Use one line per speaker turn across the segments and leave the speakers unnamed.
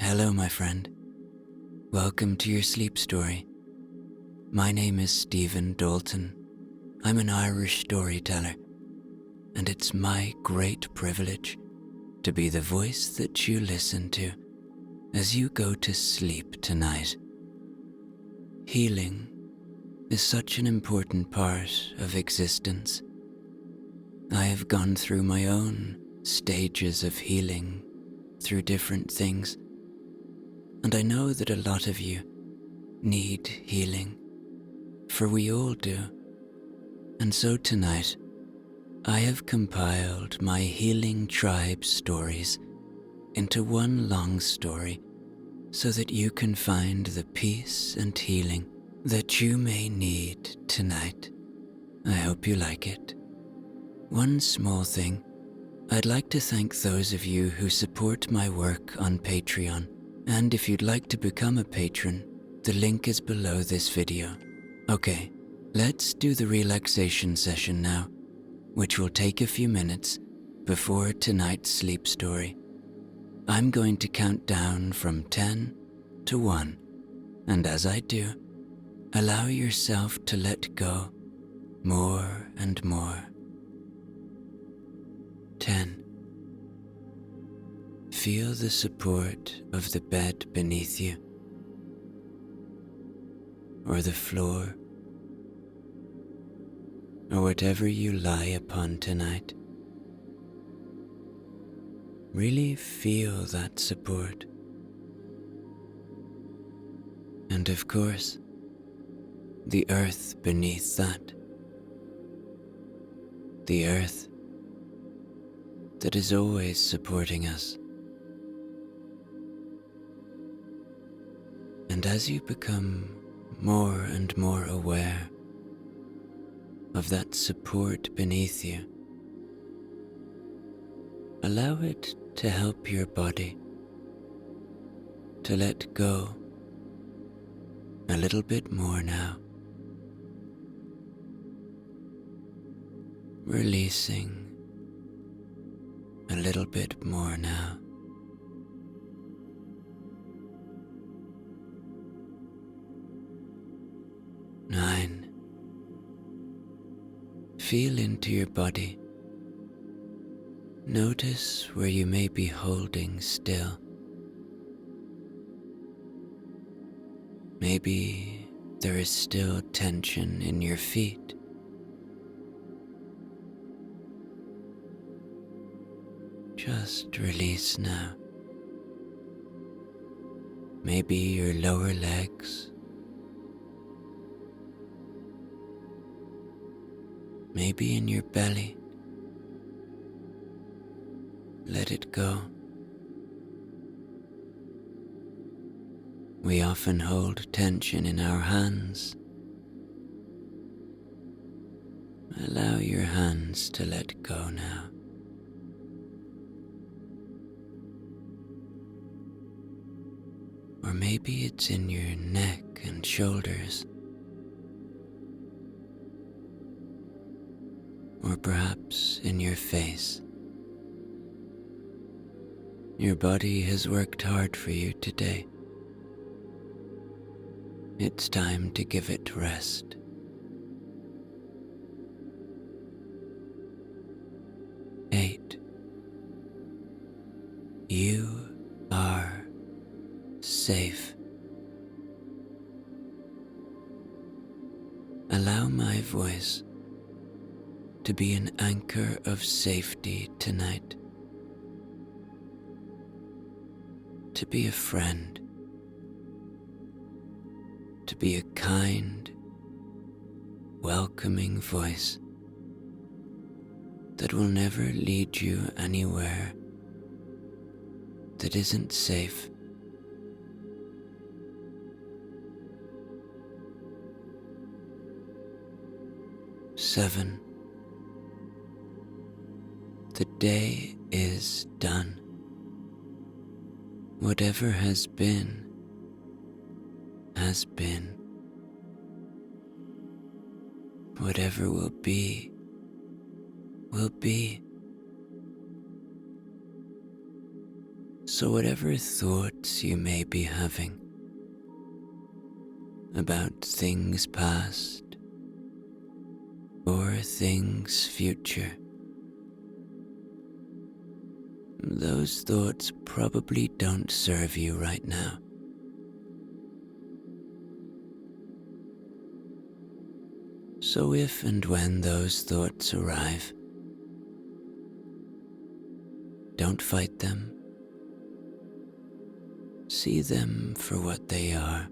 Hello, my friend. Welcome to your sleep story. My name is Stephen Dalton. I'm an Irish storyteller, and it's my great privilege to be the voice that you listen to as you go to sleep tonight. Healing is such an important part of existence. I have gone through my own stages of healing through different things, and I know that a lot of you need healing, for we all do. And so tonight, I have compiled my Healing Tribe stories into one long story so that you can find the peace and healing that you may need tonight. I hope you like it. One small thing, I'd like to thank those of you who support my work on Patreon, and if you'd like to become a patron, the link is below this video. Okay, let's do the relaxation session now, which will take a few minutes before tonight's sleep story. I'm going to count down from 10 to 1, and as I do, allow yourself to let go more and more. 10. Feel the support of the bed beneath you, or the floor, or whatever you lie upon tonight. Really feel that support. And of course, the earth beneath that. The earth that is always supporting us. And as you become more and more aware of that support beneath you, allow it to help your body to let go a little bit more now, releasing a little bit more now. Nine. Feel into your body. Notice where you may be holding still. Maybe there is still tension in your feet. Just release now. Maybe your lower legs. Maybe in your belly. Let it go. We often hold tension in our hands. Allow your hands to let go now. Or maybe it's in your neck and shoulders. Or perhaps in your face. Your body has worked hard for you today. It's time to give it rest. 8. You are safe. Allow my voice to be an anchor of safety tonight. To be a friend. To be a kind, welcoming voice that will never lead you anywhere that isn't safe. 7. The day is done. Whatever has been, has been. Whatever will be, will be. So whatever thoughts you may be having about things past or things future, those thoughts probably don't serve you right now. So if and when those thoughts arrive, don't fight them. See them for what they are.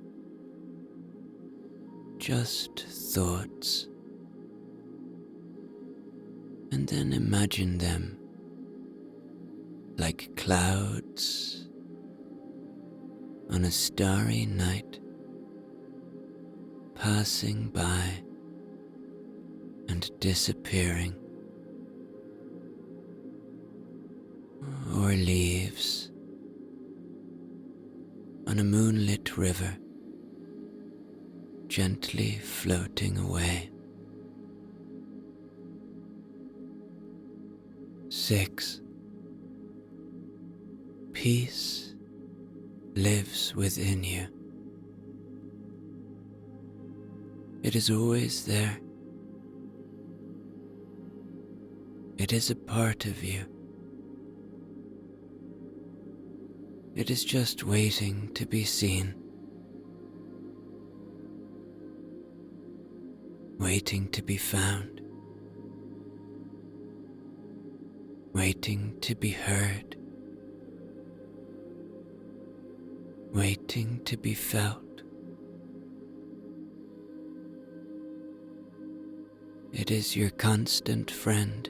Just thoughts. And then imagine them like clouds on a starry night, passing by and disappearing, or leaves on a moonlit river, gently floating away. 6. Peace lives within you. It is always there. It is a part of you. It is just waiting to be seen, waiting to be found, waiting to be heard, waiting to be felt. It is your constant friend,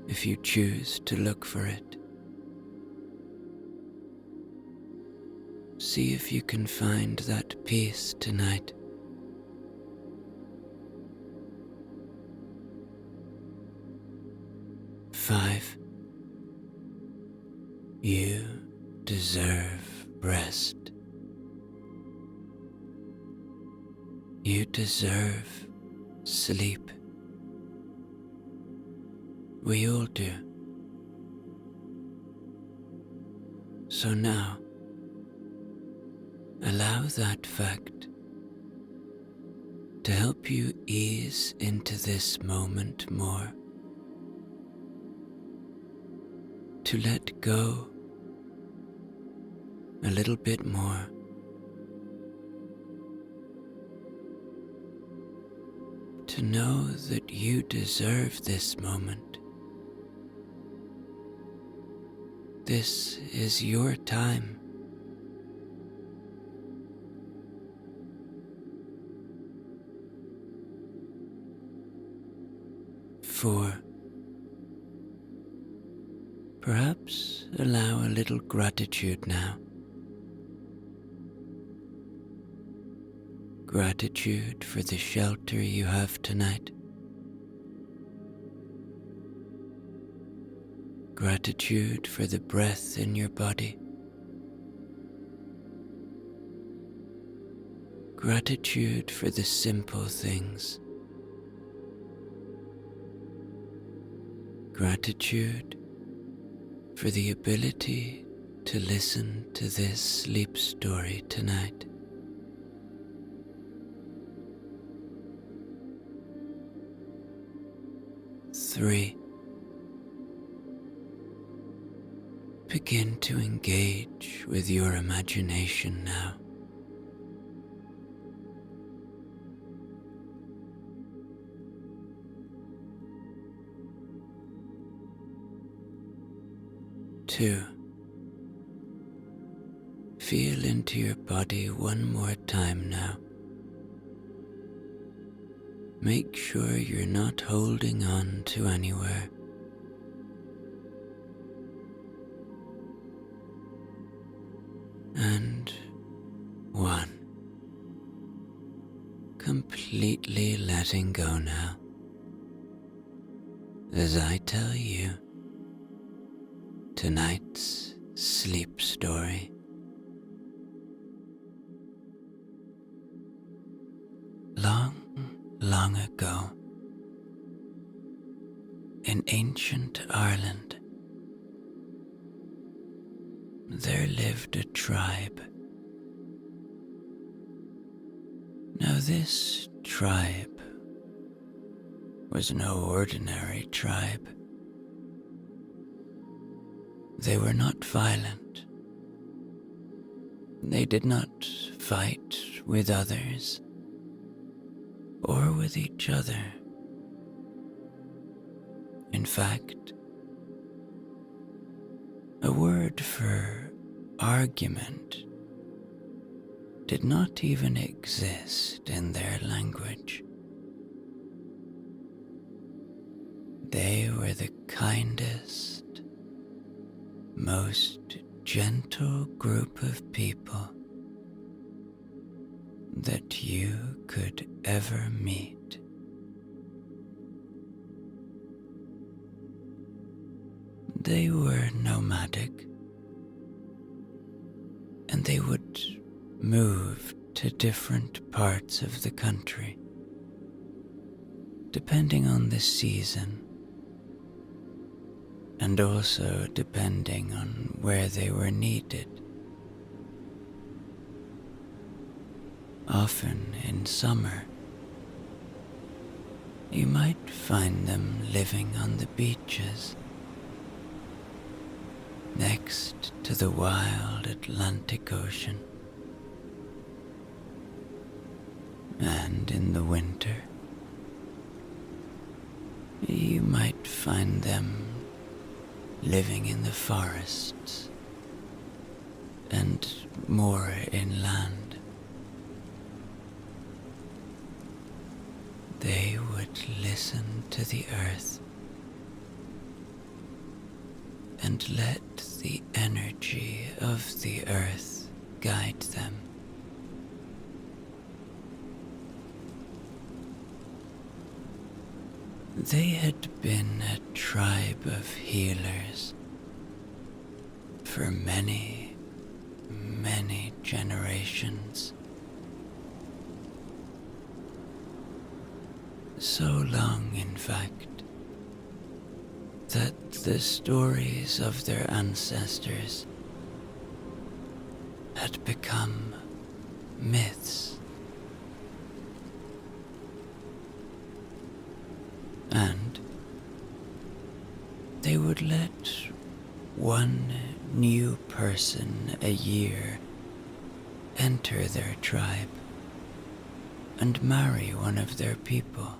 if you choose to look for it. See if you can find that peace tonight. Five. You deserve rest. You deserve sleep. We all do. So now, allow that fact to help you ease into this moment more, to let go a little bit more, to know that you deserve this moment. This is your time. Four. Perhaps allow a little gratitude now. Gratitude for the shelter you have tonight. Gratitude for the breath in your body. Gratitude for the simple things. Gratitude for the ability to listen to this sleep story tonight. Three. Begin to engage with your imagination now. Two. Feel into your body one more time now. Make sure you're not holding on to anywhere. And 1. Completely letting go now. As I tell you tonight's sleep story. Long ago, in ancient Ireland, there lived a tribe. Now this tribe was no ordinary tribe. They were not violent. They did not fight with others or with each other. In fact, a word for argument did not even exist in their language. They were the kindest, most gentle group of people that you could ever meet. They were nomadic, and they would move to different parts of the country, depending on the season, and also depending on where they were needed. Often in summer, you might find them living on the beaches, next to the wild Atlantic Ocean. And in the winter, you might find them living in the forests and more inland. They would listen to the earth and let the energy of the earth guide them. They had been a tribe of healers for many, many generations. So long, in fact, that the stories of their ancestors had become myths. And they would let one new person a year enter their tribe and marry one of their people.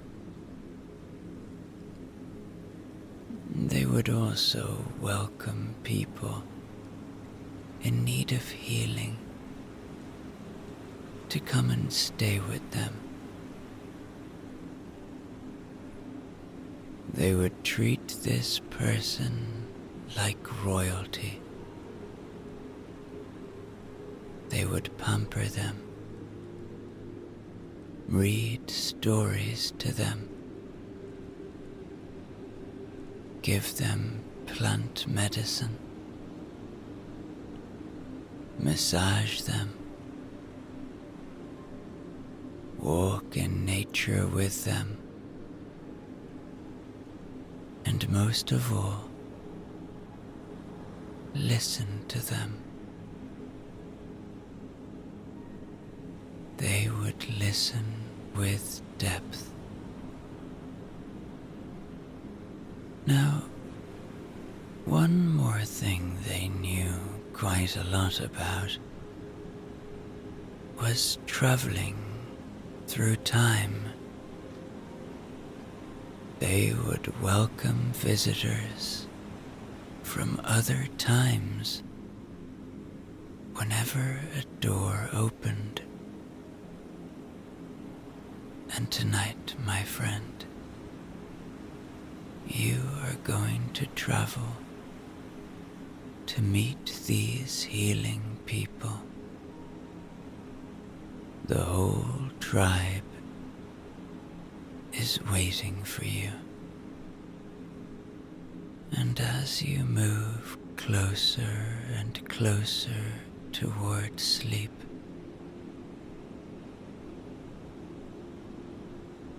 They would also welcome people in need of healing to come and stay with them. They would treat this person like royalty. They would pamper them, read stories to them, give them plant medicine, massage them, walk in nature with them, and most of all, listen to them. They would listen with depth. Now, one more thing they knew quite a lot about was traveling through time. They would welcome visitors from other times whenever a door opened. And tonight, my friend, you are going to travel to meet these healing people. The whole tribe is waiting for you. And as you move closer and closer toward sleep,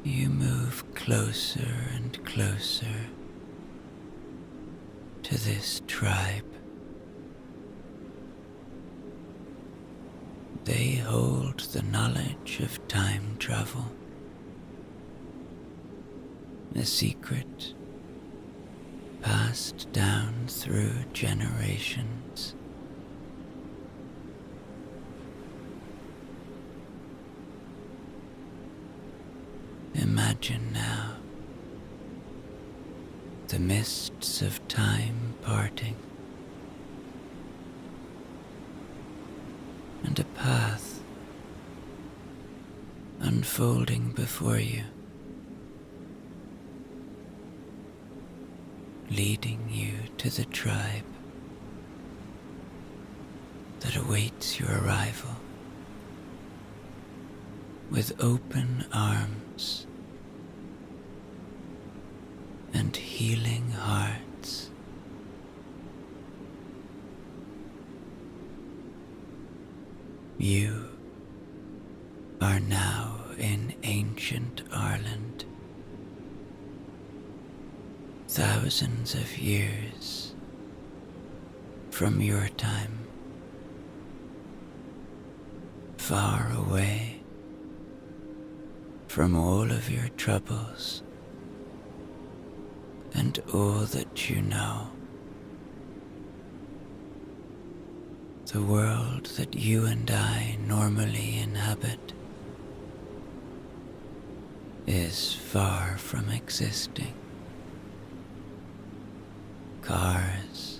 you move closer and closer to this tribe. They hold the knowledge of time travel, a secret passed down through generations. Imagine now the mists of time parting, and a path unfolding before you, leading you to the tribe that awaits your arrival with open arms and healing hearts. You are now in ancient Ireland, thousands of years from your time, far away from all of your troubles and all that you know. The world that you and I normally inhabit is far from existing. Cars,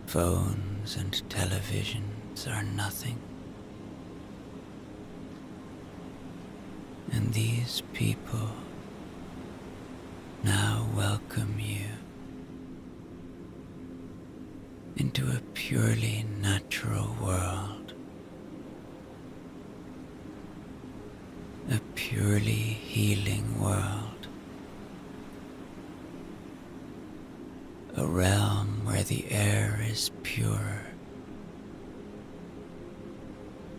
phones, and televisions are nothing. And these people now welcome you into a purely natural world, a purely healing world, a realm where the air is pure,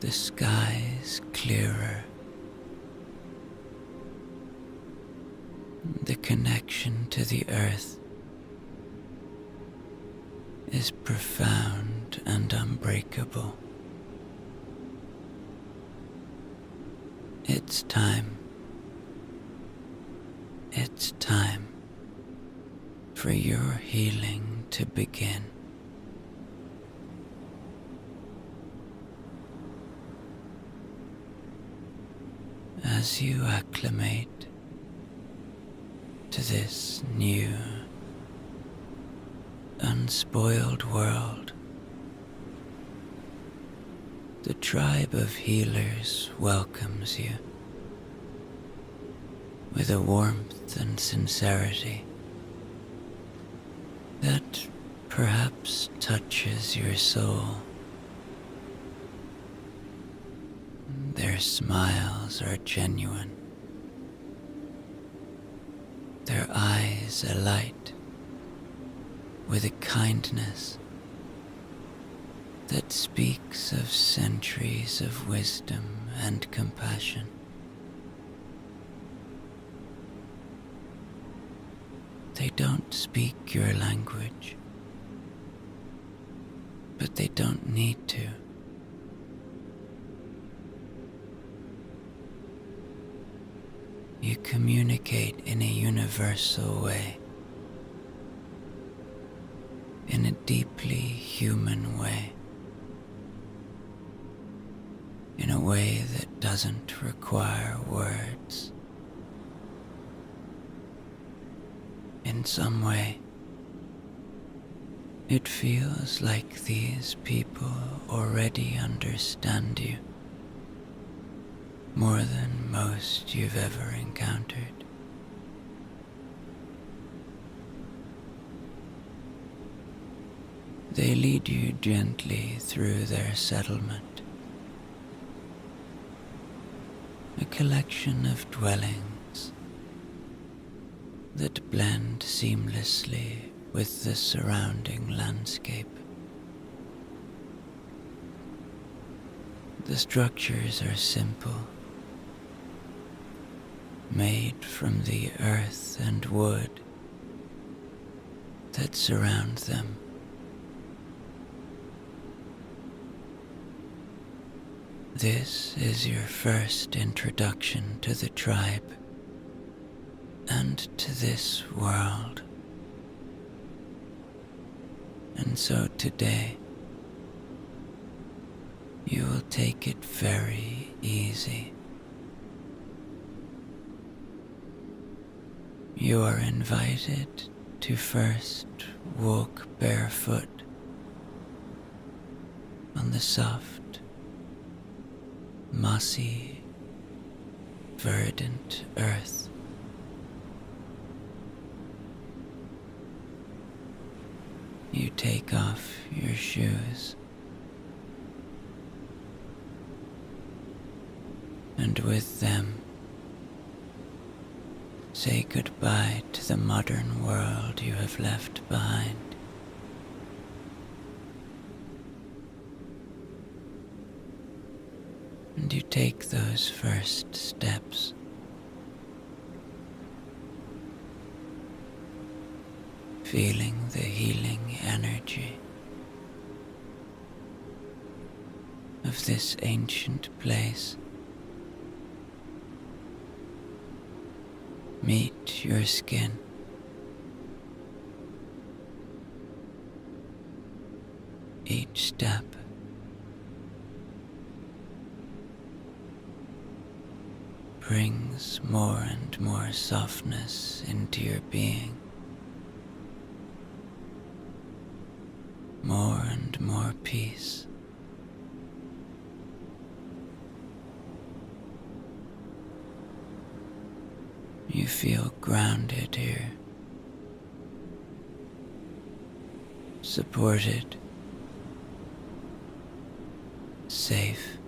the skies clearer, the connection to the earth is profound and unbreakable. It's time for your healing to begin. As you acclimate to this new, unspoiled world, the tribe of healers welcomes you with a warmth and sincerity that perhaps touches your soul. Their smiles are genuine, their eyes alight with a kindness that speaks of centuries of wisdom and compassion. They don't speak your language, but they don't need to. You communicate in a universal way, in a deeply human way, in a way that doesn't require words. In some way, it feels like these people already understand you more than most you've ever encountered. They lead you gently through their settlement, a collection of dwellings that blend seamlessly with the surrounding landscape. The structures are simple, made from the earth and wood that surround them. This is your first introduction to the tribe and to this world. And so today, you will take it very easy. You are invited to first walk barefoot on the soft, mossy, verdant earth. You take off your shoes, and with them say goodbye to the modern world you have left behind. And you take those first steps. Feeling the healing energy of this ancient place. Meet your skin. Each step brings more and more softness into your being. More and more peace. You feel grounded here, supported, safe.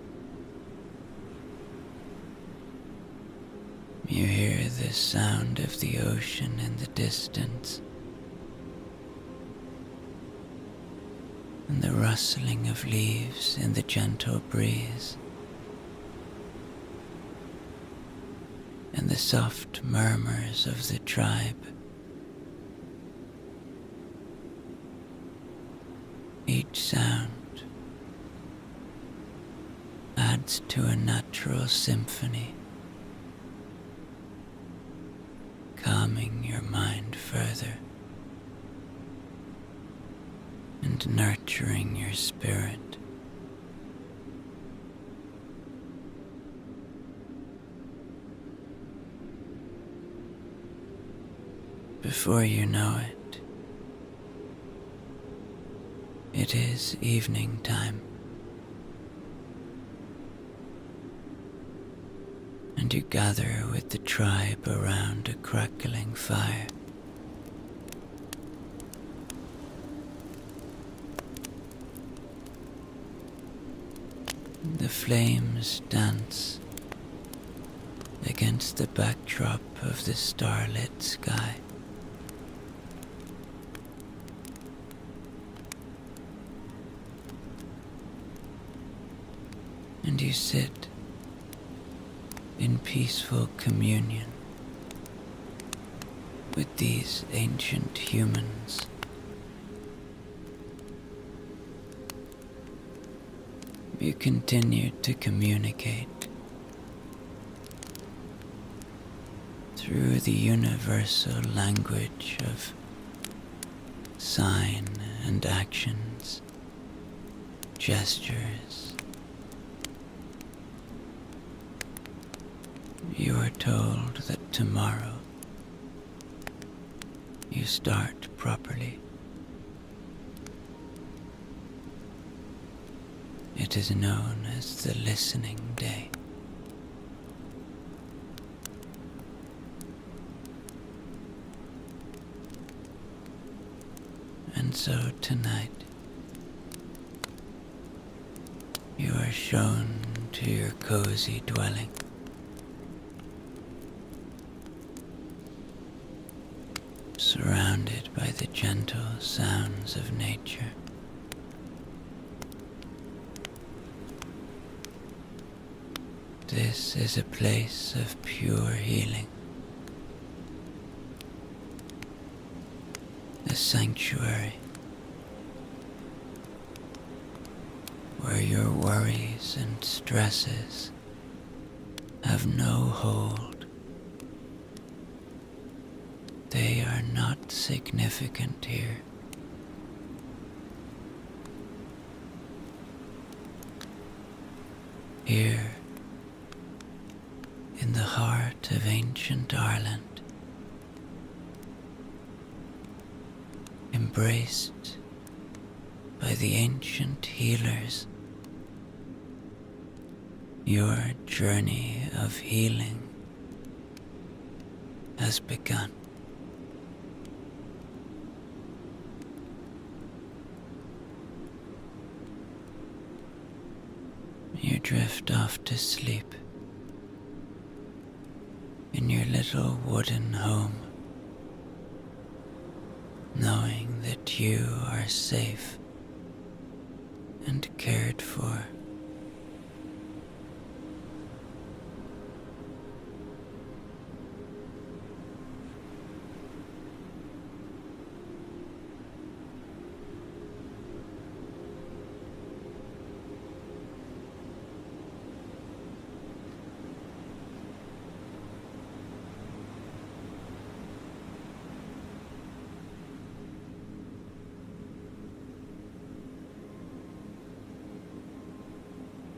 You hear the sound of the ocean in the distance, and the rustling of leaves in the gentle breeze, and the soft murmurs of the tribe. Each sound adds to a natural symphony, calming your mind further and nurturing your spirit. Before you know it, it is evening time, and you gather with the tribe around a crackling fire. The flames dance against the backdrop of the starlit sky. And you sit in peaceful communion with these ancient humans. You continue to communicate through the universal language of sign and actions, gestures. You are told that tomorrow you start properly. It is known as the listening day. And so tonight, you are shown to your cozy dwelling. Surrounded by the gentle sounds of nature. This is a place of pure healing, a sanctuary where your worries and stresses have no hold. They are not significant here. Here, in the heart of ancient Ireland, embraced by the ancient healers, your journey of healing has begun. You drift off to sleep in your little wooden home, knowing that you are safe and cared for.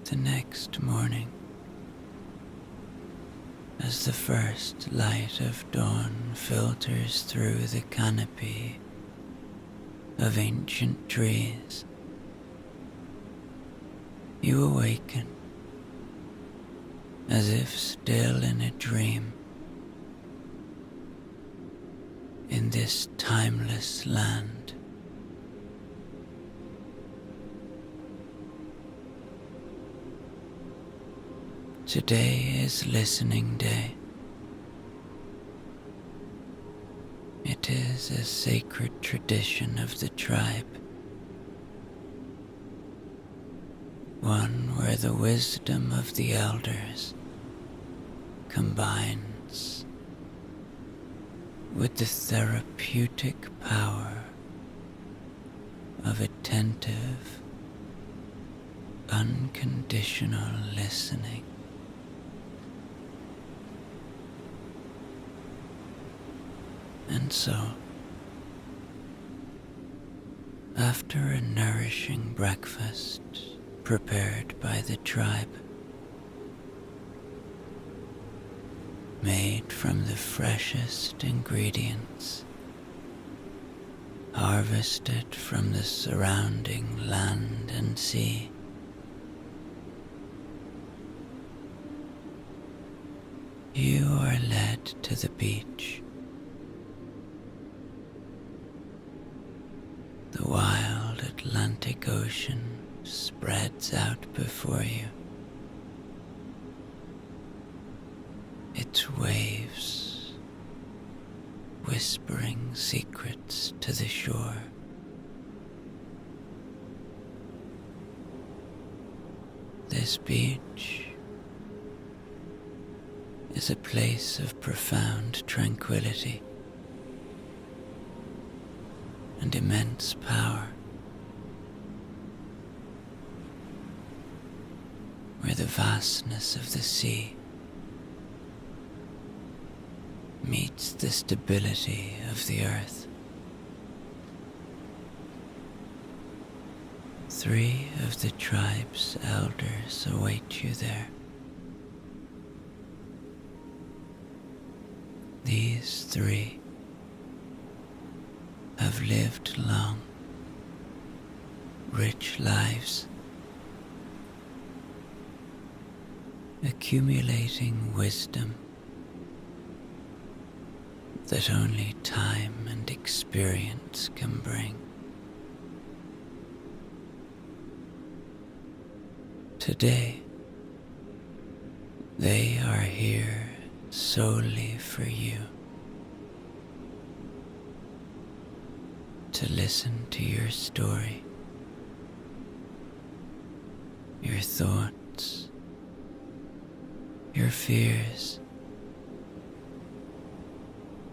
The next morning, as the first light of dawn filters through the canopy of ancient trees, you awaken as if still in a dream in this timeless land. Today is listening day. It is a sacred tradition of the tribe, one where the wisdom of the elders combines with the therapeutic power of attentive, unconditional listening. And so, after a nourishing breakfast prepared by the tribe, made from the freshest ingredients, harvested from the surrounding land and sea, you are led to the beach. The wild Atlantic Ocean spreads out before you, its waves whispering secrets to the shore. This beach is a place of profound tranquility and immense power, where the vastness of the sea meets the stability of the earth. 3 of the tribe's elders await you there. These 3 have lived long, rich lives, accumulating wisdom that only time and experience can bring. Today, they are here solely for you, to listen to your story, your thoughts, your fears,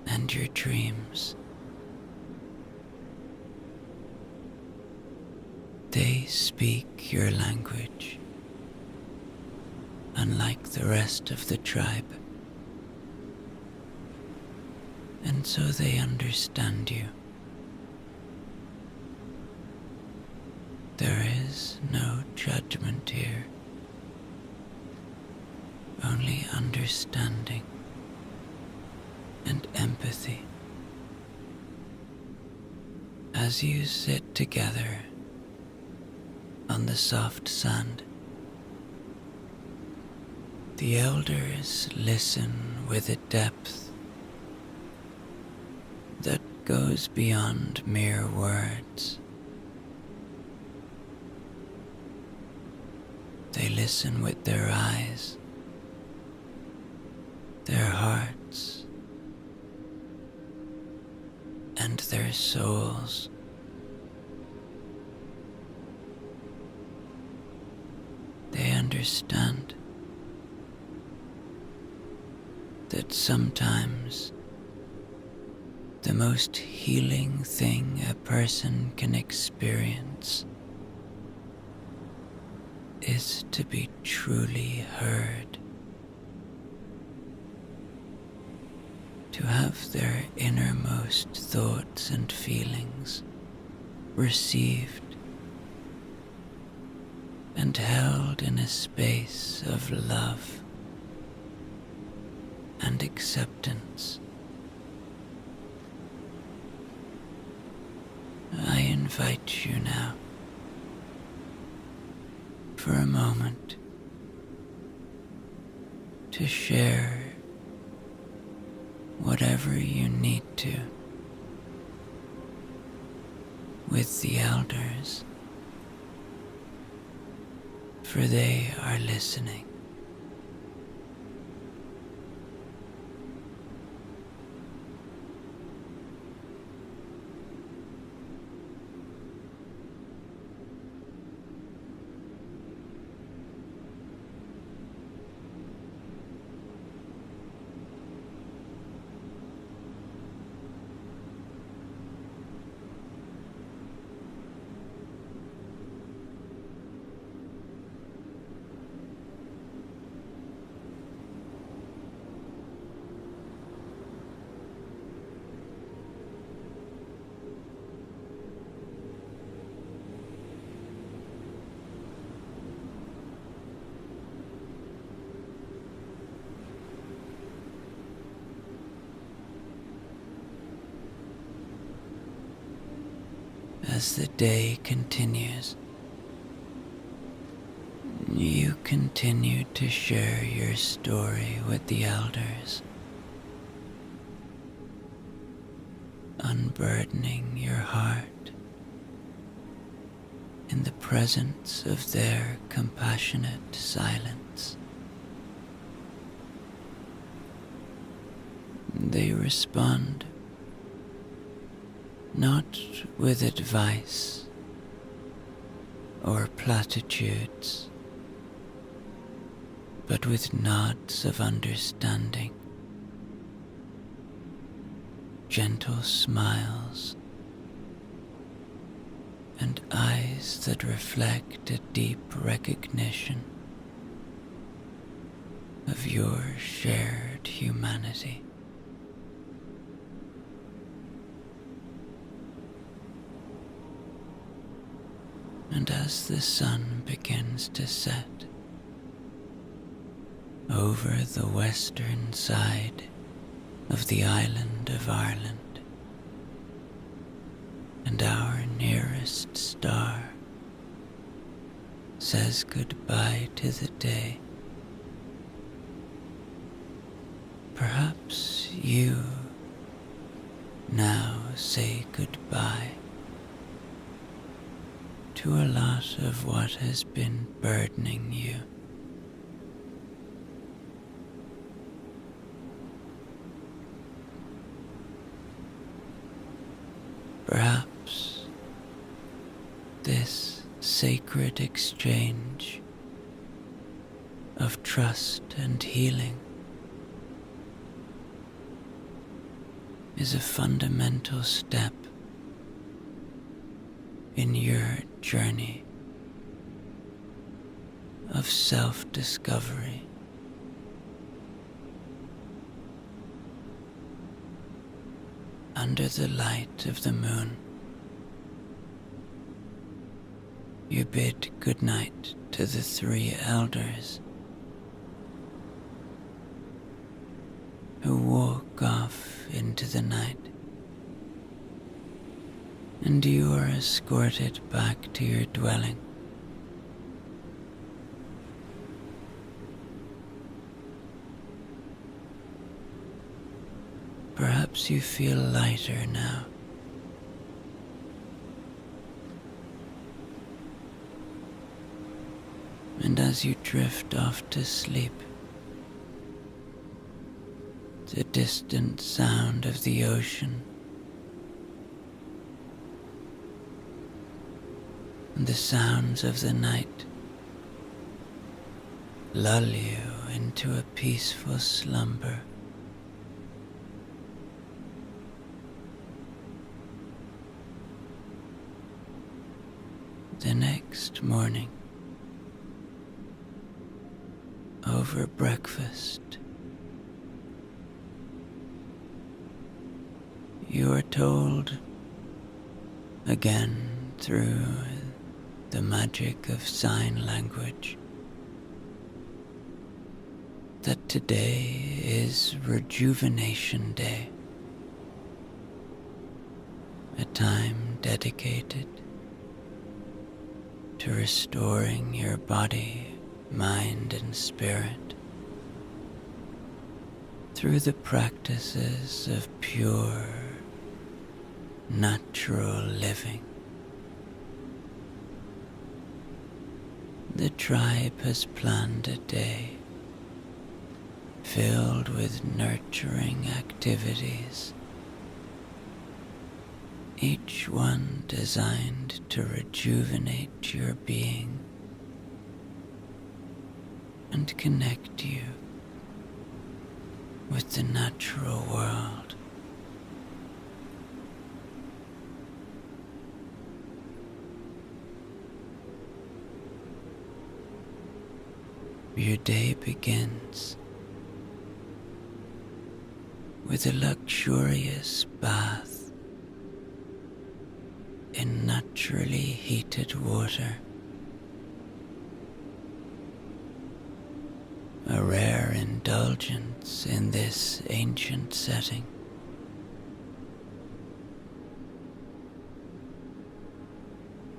and your dreams. They speak your language, unlike the rest of the tribe, and so they understand you. There is no judgment here, only understanding and empathy. As you sit together on the soft sand, the elders listen with a depth that goes beyond mere words. They listen with their eyes, their hearts, and their souls. They understand that sometimes the most healing thing a person can experience is to be truly heard, to have their innermost thoughts and feelings received and held in a space of love and acceptance. I invite you now, for a moment, to share whatever you need to with the elders, for they are listening. As the day continues, you continue to share your story with the elders, unburdening your heart in the presence of their compassionate silence. They respond not with advice or platitudes, but with nods of understanding, gentle smiles, and eyes that reflect a deep recognition of your shared humanity. And as the sun begins to set over the western side of the island of Ireland, and our nearest star says goodbye to the day, perhaps you now say goodbye to a lot of what has been burdening you. Perhaps this sacred exchange of trust and healing is a fundamental step in your journey self-discovery. Under the light of the moon, you bid goodnight to the 3 elders who walk off into the night, and you are escorted back to your dwelling. Perhaps you feel lighter now. And as you drift off to sleep, the distant sound of the ocean and the sounds of the night lull you into a peaceful slumber. The next morning, over breakfast, you are told, again through the magic of sign language, that today is Rejuvenation Day, a time dedicated to restoring your body, mind, and spirit through the practices of pure, natural living. The tribe has planned a day filled with nurturing activities, each one designed to rejuvenate your being and connect you with the natural world. Your day begins with a luxurious bath in naturally heated water, a rare indulgence in this ancient setting.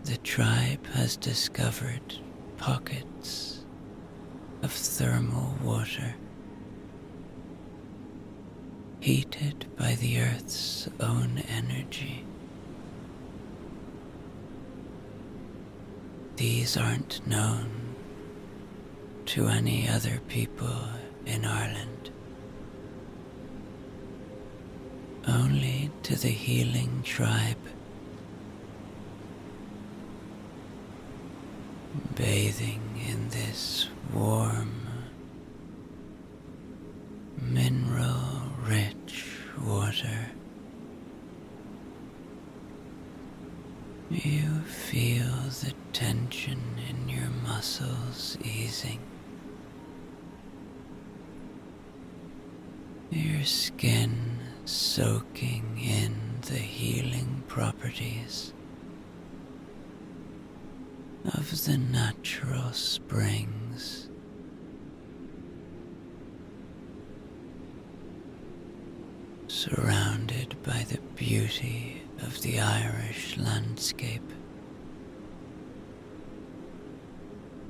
The tribe has discovered pockets of thermal water, heated by the earth's own energy. These aren't known to any other people in Ireland, only to the healing tribe. Bathing in this warm, mineral-rich water, you feel the tension in your muscles easing. Your skin soaking in the healing properties of the natural springs. Surrounded by the beauty of the Irish landscape,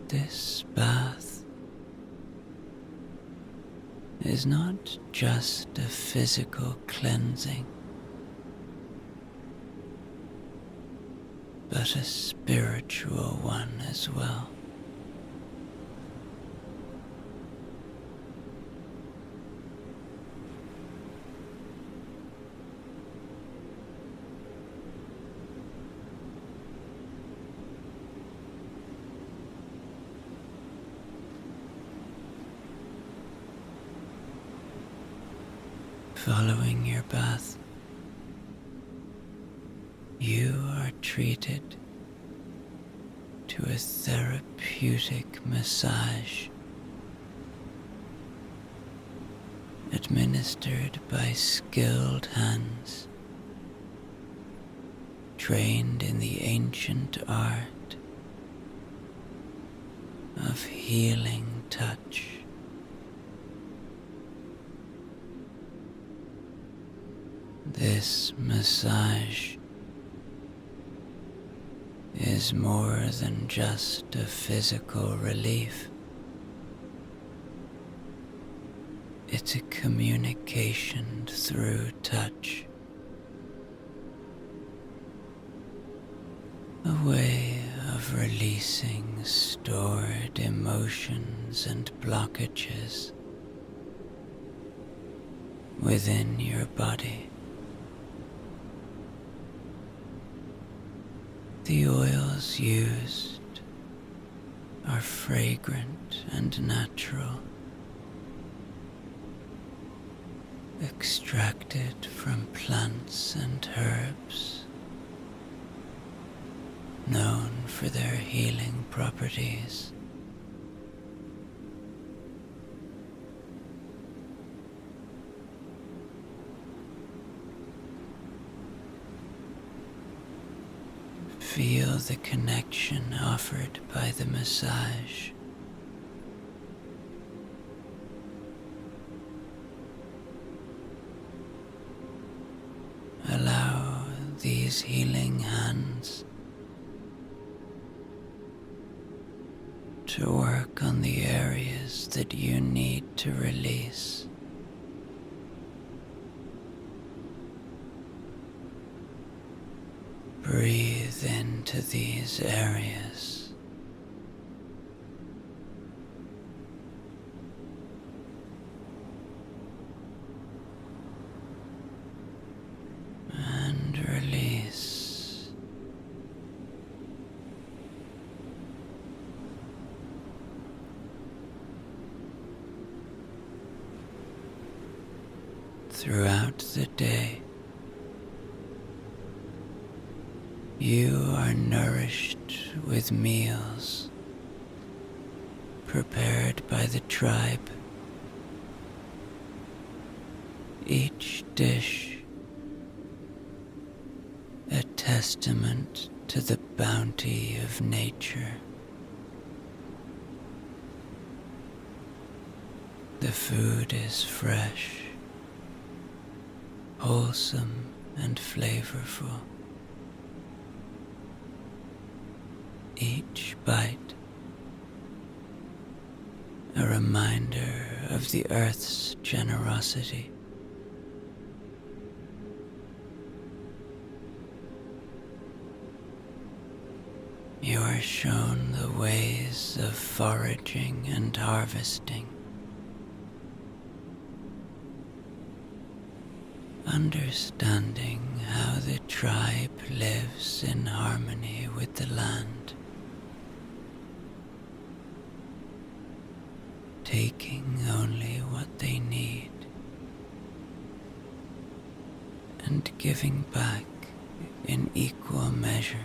this bath is not just a physical cleansing, but a spiritual one as well. Following your bath, you are treated to to a therapeutic massage administered by skilled hands trained in the ancient art of healing touch. This massage is more than just a physical relief. It's a communication through touch, a way of releasing stored emotions and blockages within your body. The oils used are fragrant and natural, extracted from plants and herbs known for their healing properties. Feel the connection offered by the massage. Allow these healing hands to work on the areas that you need to release. Breathe into these areas. And release. Throughout the day, you are nourished with meals prepared by the tribe. Each dish a testament to the bounty of nature. The food is fresh, wholesome, and flavorful. Each bite a reminder of the earth's generosity. You are shown the ways of foraging and harvesting, understanding how the tribe lives in harmony with the land, taking only what they need and giving back in equal measure.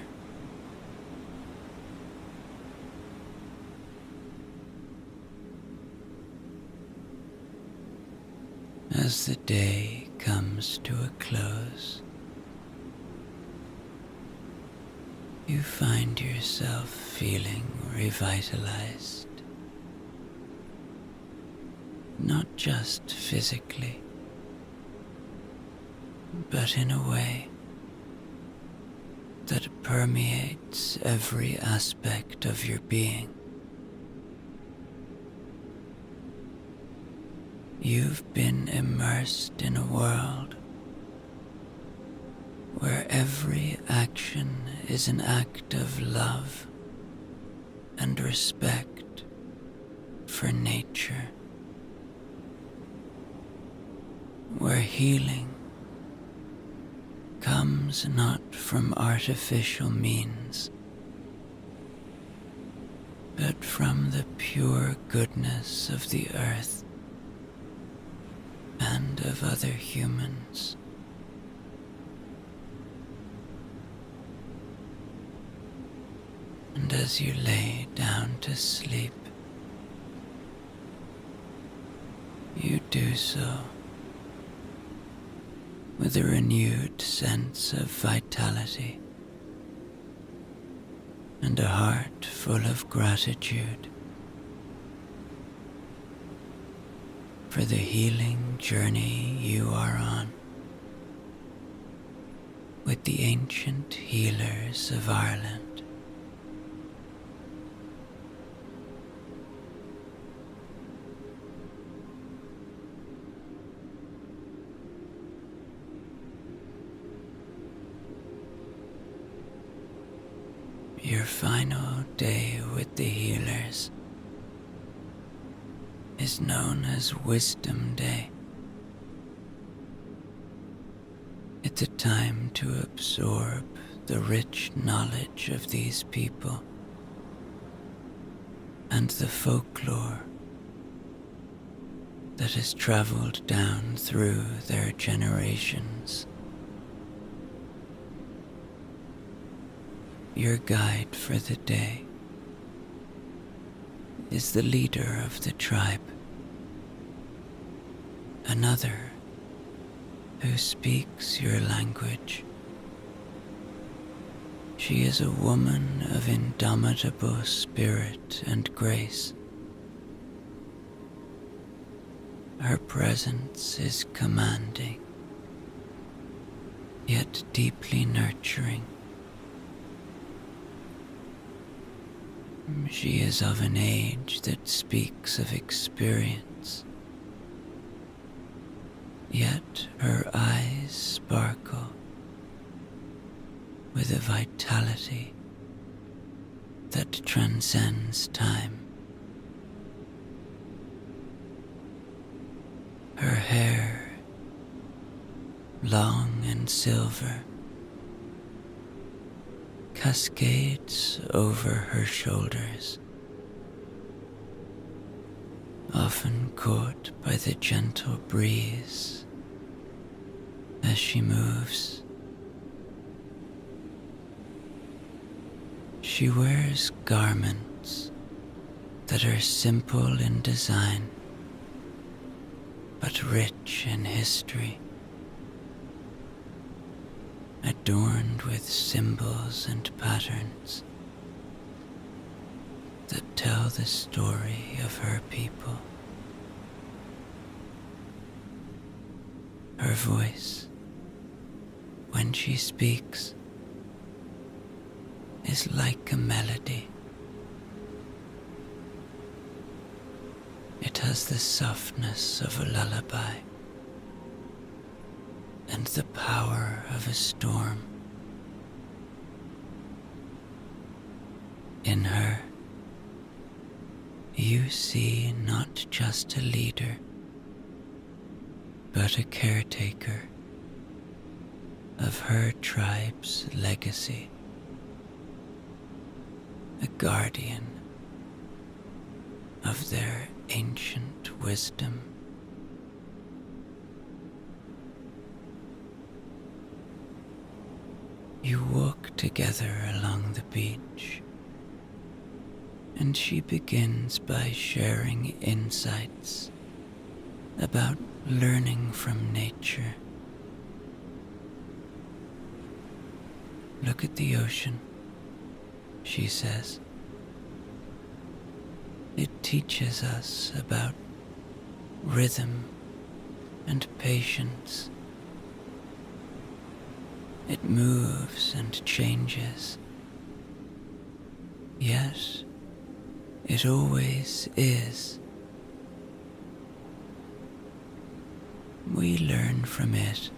As the day comes to a close, you find yourself feeling revitalized, not just physically, but in a way that permeates every aspect of your being. You've been immersed in a world where every action is an act of love and respect for nature, where healing comes not from artificial means, but from the pure goodness of the earth and of other humans. And as you lay down to sleep, you do so with a renewed sense of vitality and a heart full of gratitude for the healing journey you are on with the ancient healers of Ireland. Your final day with the healers is known as Wisdom Day. It's a time to absorb the rich knowledge of these people and the folklore that has traveled down through their generations. Your guide for the day is the leader of the tribe, another who speaks your language. She is a woman of indomitable spirit and grace. Her presence is commanding, yet deeply nurturing. She is of an age that speaks of experience, yet her eyes sparkle with a vitality that transcends time. Her hair, long and silver, cascades over her shoulders, often caught by the gentle breeze as she moves. She wears garments that are simple in design, but rich in history, adorned with symbols and patterns that tell the story of her people. Her voice, when she speaks, is like a melody. It has the softness of a lullaby and the power of a storm. In her, you see not just a leader, but a caretaker of her tribe's legacy, a guardian of their ancient wisdom. You walk together along the beach, and she begins by sharing insights about learning from nature. Look at the ocean, she says. It teaches us about rhythm and patience. It moves and changes, yet it always is. We learn from it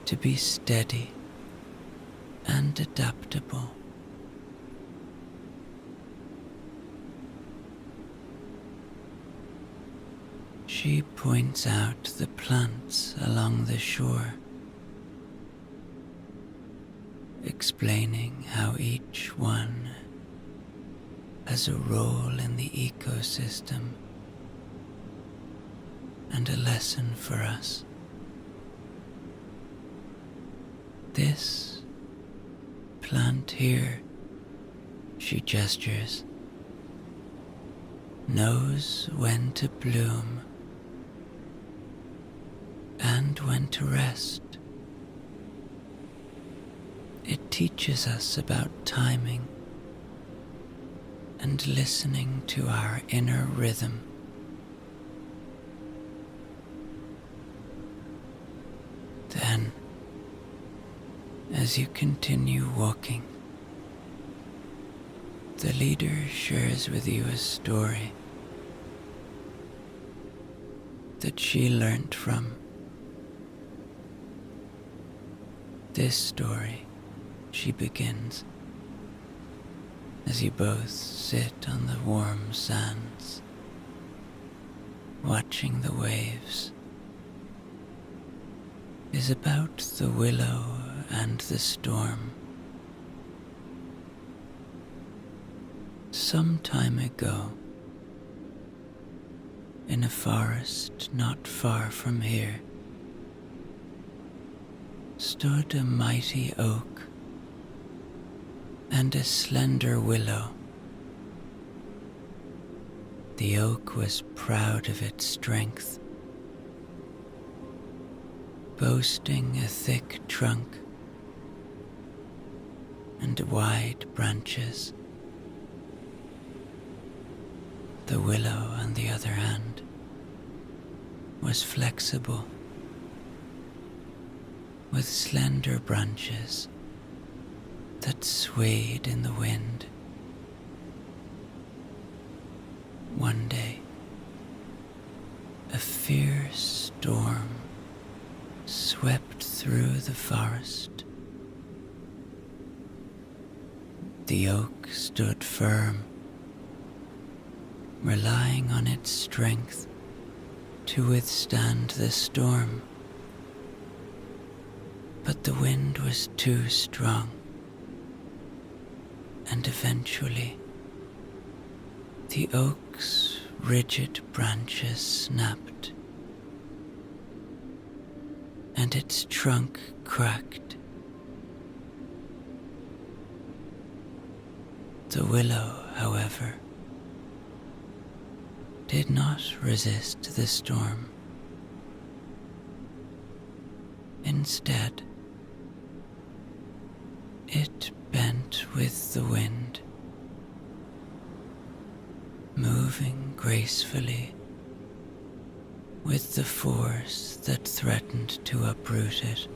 to be steady and adaptable. She points out the plants along the shore, explaining how each one has a role in the ecosystem and a lesson for us. This plant here she gestures, knows when to bloom and when to rest. It teaches us about timing and listening to our inner rhythm. Then, as you continue walking, the leader shares with you a story that she learnt from. This story, she begins, as you both sit on the warm sands, watching the waves, is about the willow and the storm. Some time ago, in a forest not far from here, stood a mighty oak and a slender willow. The oak was proud of its strength, boasting a thick trunk and wide branches. The willow, on the other hand, was flexible, with slender branches that swayed in the wind. One day, a fierce storm swept through the forest. The oak stood firm, relying on its strength to withstand the storm. But the wind was too strong, and eventually the oak's rigid branches snapped, and its trunk cracked. The willow, however, did not resist the storm. Instead, it bent with the wind, moving gracefully with the force that threatened to uproot it.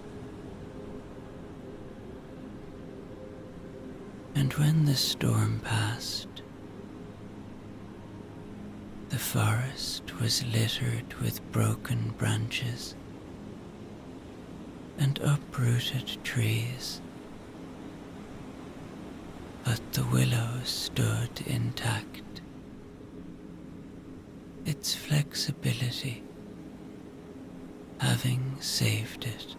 And when the storm passed, the forest was littered with broken branches and uprooted trees, but the willow stood intact, its flexibility having saved it.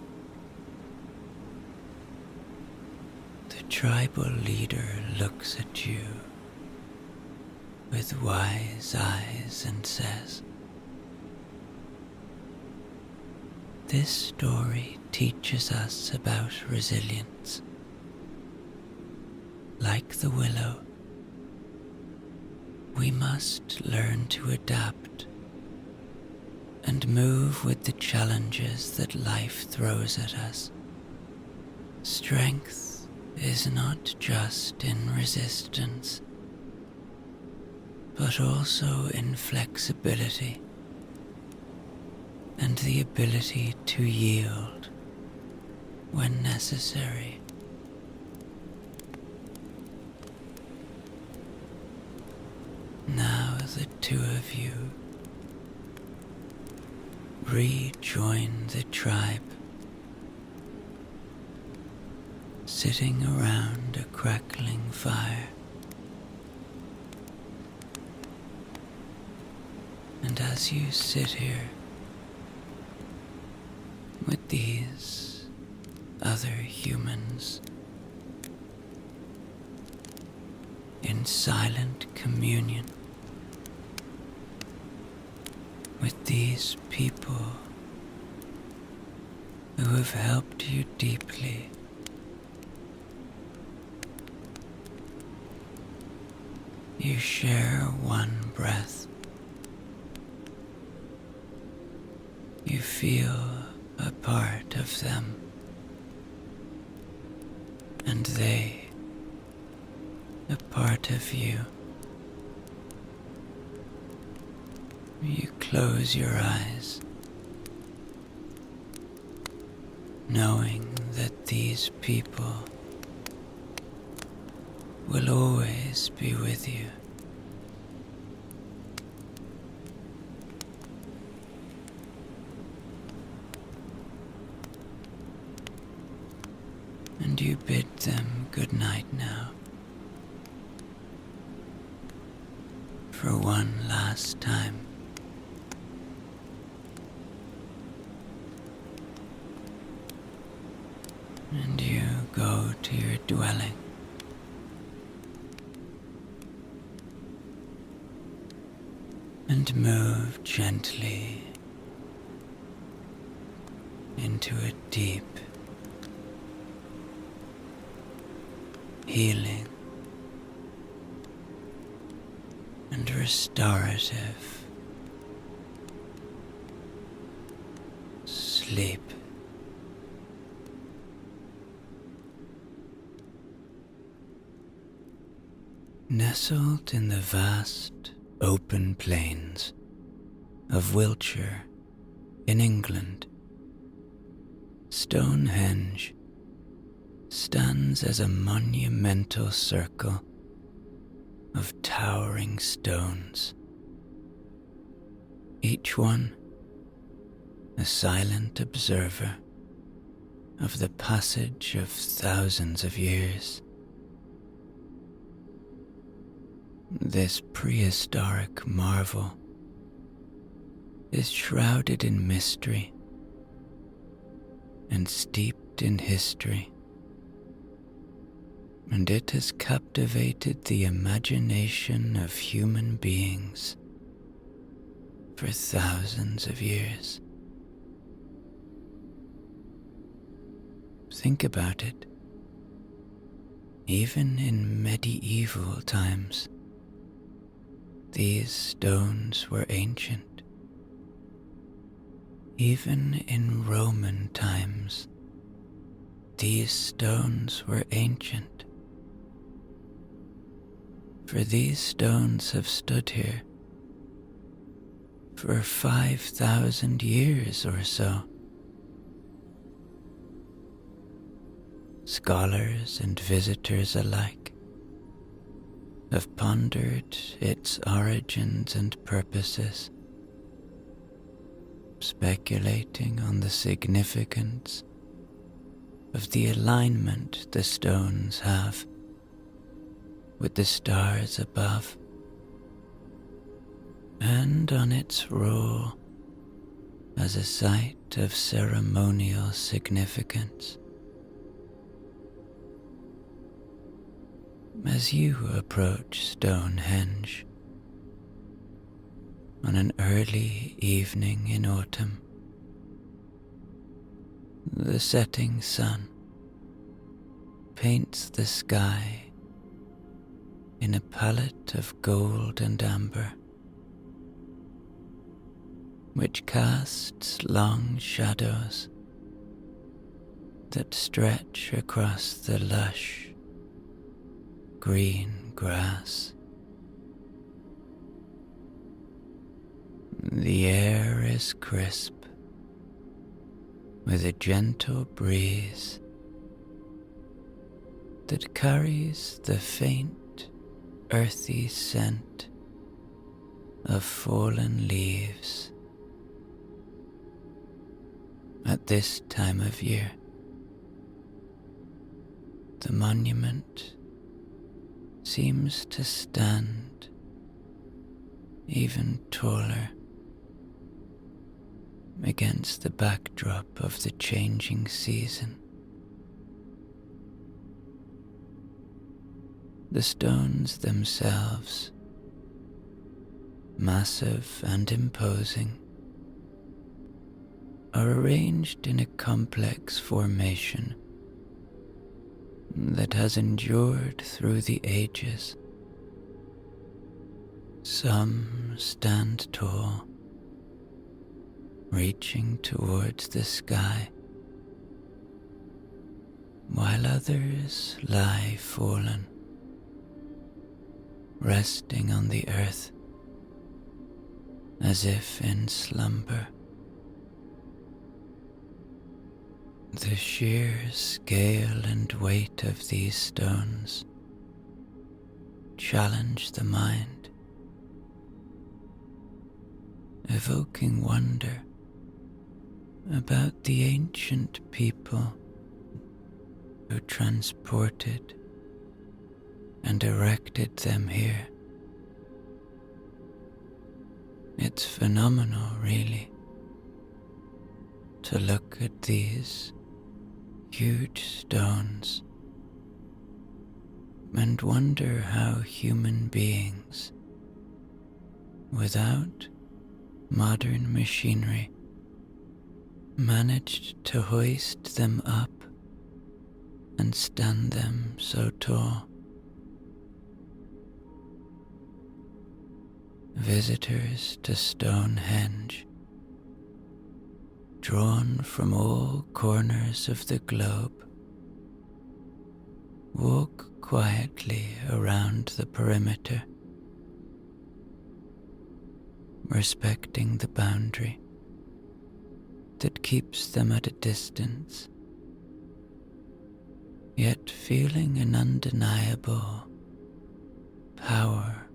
The tribal leader looks at you with wise eyes and says, "This story teaches us about resilience. Like the willow, we must learn to adapt and move with the challenges that life throws at us. Strength is not just in resistance, but also in flexibility and the ability to yield when necessary." Now the two of you rejoin the tribe, sitting around a crackling fire. And as you sit here with these other humans in silent communion, with these people who have helped you deeply, You share one breath. You feel a part of them, and they a part of you. You close your eyes, knowing that these people will always be with you. And you bid them good night now, for one last time. And you go to your dwelling. And move gently into a deep, healing and restorative sleep. Nestled in the vast open plains of Wiltshire in England, Stonehenge stands as a monumental circle of towering stones, each one a silent observer of the passage of thousands of years. This prehistoric marvel is shrouded in mystery and steeped in history, and it has captivated the imagination of human beings for thousands of years. Think about it. Even in medieval times, these stones were ancient. Even in Roman times, these stones were ancient. For these stones have stood here for 5,000 years or so. Scholars and visitors alike have pondered its origins and purposes, speculating on the significance of the alignment the stones have with the stars above, and on its role as a site of ceremonial significance. As you approach Stonehenge on an early evening in autumn, the setting sun paints the sky in a palette of gold and amber, which casts long shadows that stretch across the lush green grass. The air is crisp, with a gentle breeze that carries the faint, earthy scent of fallen leaves. At this time of year, the monument seems to stand even taller against the backdrop of the changing season. The stones themselves, massive and imposing, are arranged in a complex formation that has endured through the ages, Some stand tall, reaching towards the sky, while others lie fallen, resting on the earth as if in slumber. The sheer scale and weight of these stones challenge the mind, evoking wonder about the ancient people who transported and erected them here. It's phenomenal, really, to look at these huge stones and wonder how human beings, without modern machinery, managed to hoist them up and stand them so tall. Visitors to Stonehendge, drawn from all corners of the globe, walk quietly around the perimeter, respecting the boundary that keeps them at a distance, yet feeling an undeniable power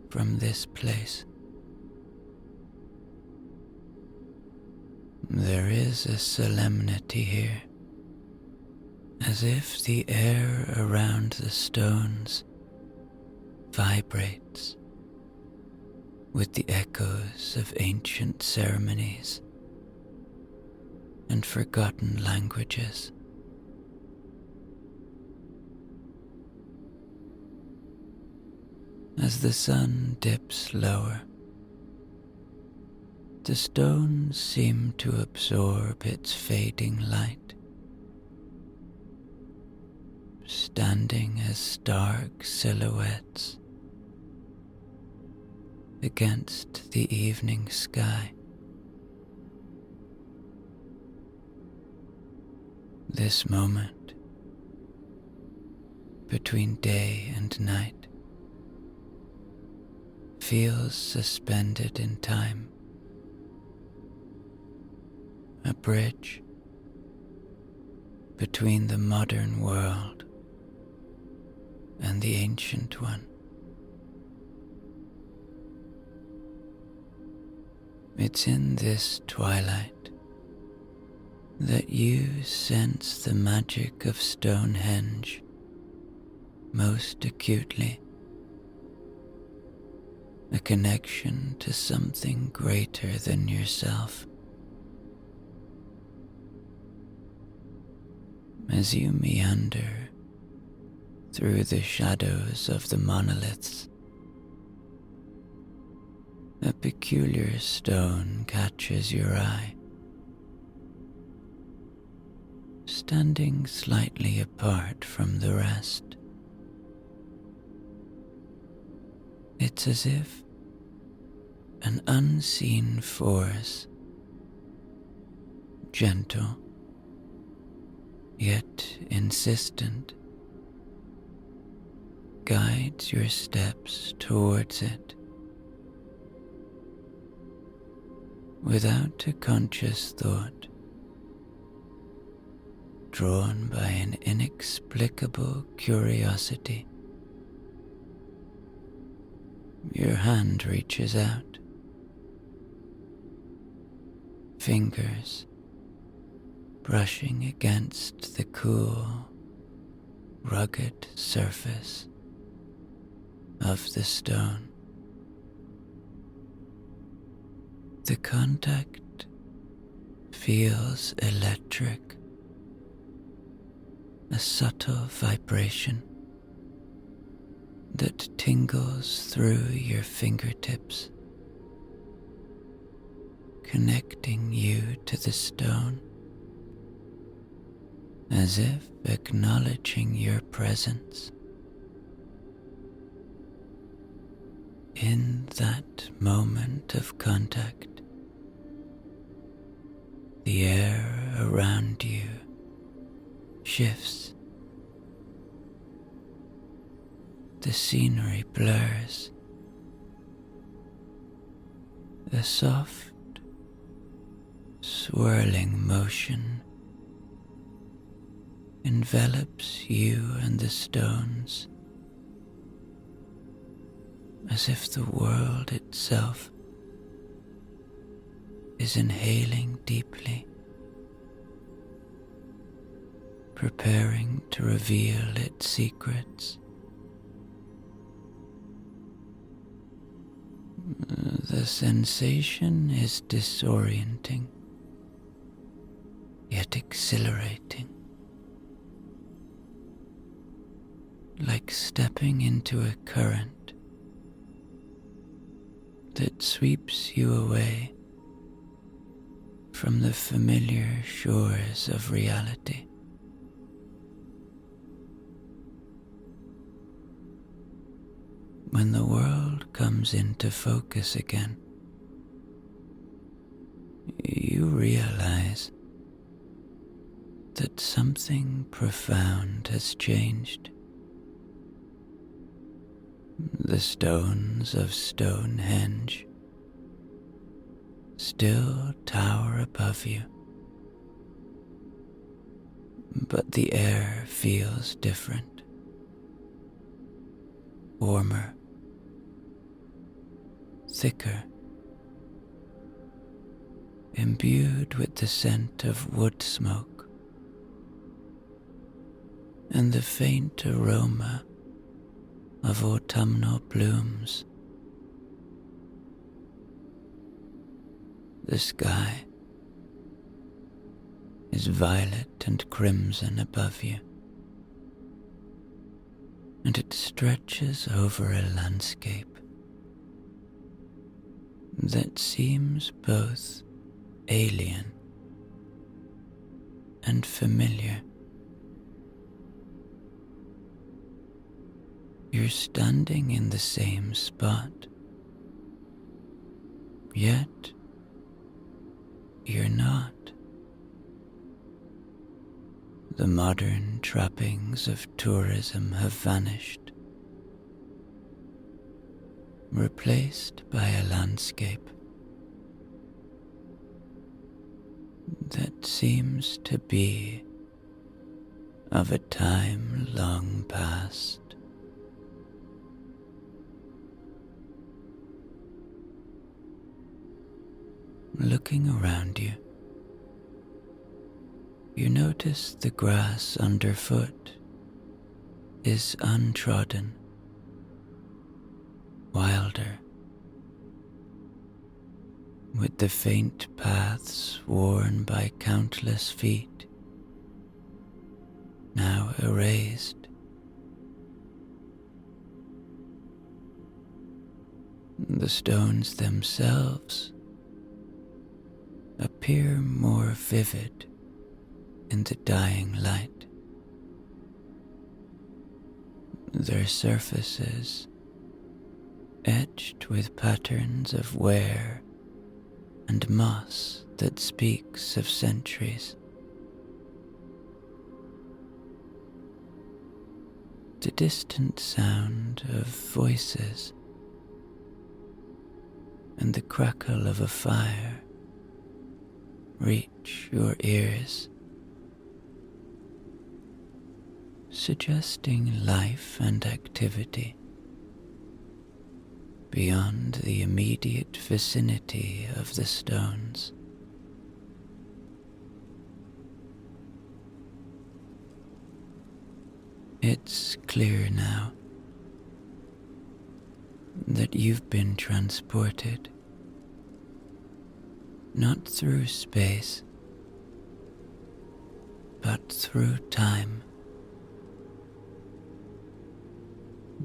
from this place. There is a solemnity here, as if the air around the stones vibrates with the echoes of ancient ceremonies and forgotten languages. As the sun dips lower, the stones seem to absorb its fading light, standing as stark silhouettes against the evening sky. This moment between day and night feels suspended in time, a bridge between the modern world and the ancient one. It's in this twilight that you sense the magic of Stonehendge most acutely, a connection to something greater than yourself. As you meander through the shadows of the monoliths, a peculiar stone catches your eye, standing slightly apart from the rest. It's as if an unseen force, gentle yet insistent, guides your steps towards it. Without a conscious thought, drawn by an inexplicable curiosity, your hand reaches out, fingers brushing against the cool, rugged surface of the stone. The contact feels electric, a subtle vibration that tingles through your fingertips, connecting you to the stone, as if acknowledging your presence. In that moment of contact, the air around you shifts. The scenery blurs. A soft, swirling motion envelops you and the stones, as if the world itself is inhaling deeply, preparing to reveal its secrets. The sensation is disorienting, yet exhilarating, like stepping into a current that sweeps you away from the familiar shores of reality. When the world comes into focus again, you realize that something profound has changed. The stones of Stonehendge still tower above you, but the air feels different, warmer, thicker, imbued with the scent of wood smoke and the faint aroma of autumnal blooms. The sky is violet and crimson above you, and it stretches over a landscape that seems both alien and familiar. You're standing in the same spot, yet you're not. The modern trappings of tourism have vanished, replaced by a landscape that seems to be of a time long past. Looking around you, you notice the grass underfoot is untrodden, wilder, with the faint paths worn by countless feet now erased. The stones themselves appear more vivid in the dying light. Their surfaces etched with patterns of wear and moss that speaks of centuries. The distant sound of voices and the crackle of a fire reach your ears, suggesting life and activity beyond the immediate vicinity of the stones. It's clear now that you've been transported not through space, but through time.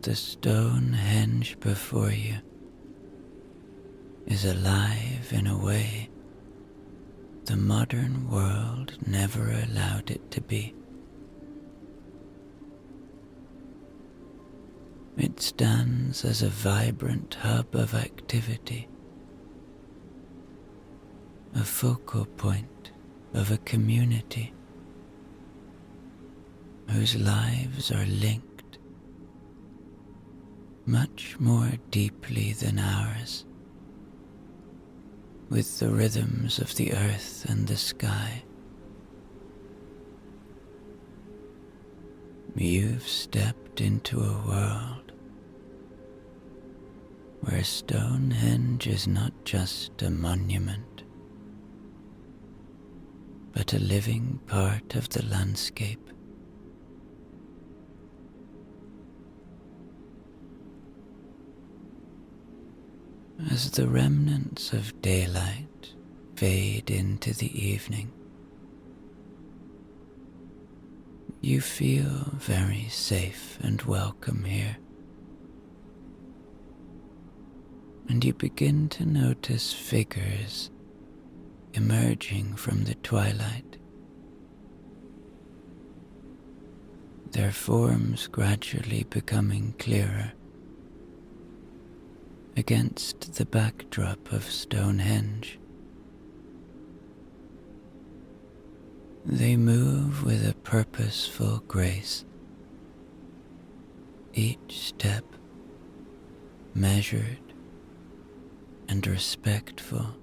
The Stonehendge before you is alive in a way the modern world never allowed it to be. It stands as a vibrant hub of activity, a focal point of a community whose lives are linked much more deeply than ours with the rhythms of the earth and the sky. You've stepped into a world where Stonehenge is not just a monument, but a living part of the landscape. As the remnants of daylight fade into the evening, you feel very safe and welcome here, and you begin to notice figures emerging from the twilight, their forms gradually becoming clearer against the backdrop of Stonehenge. They move with a purposeful grace, each step measured and respectful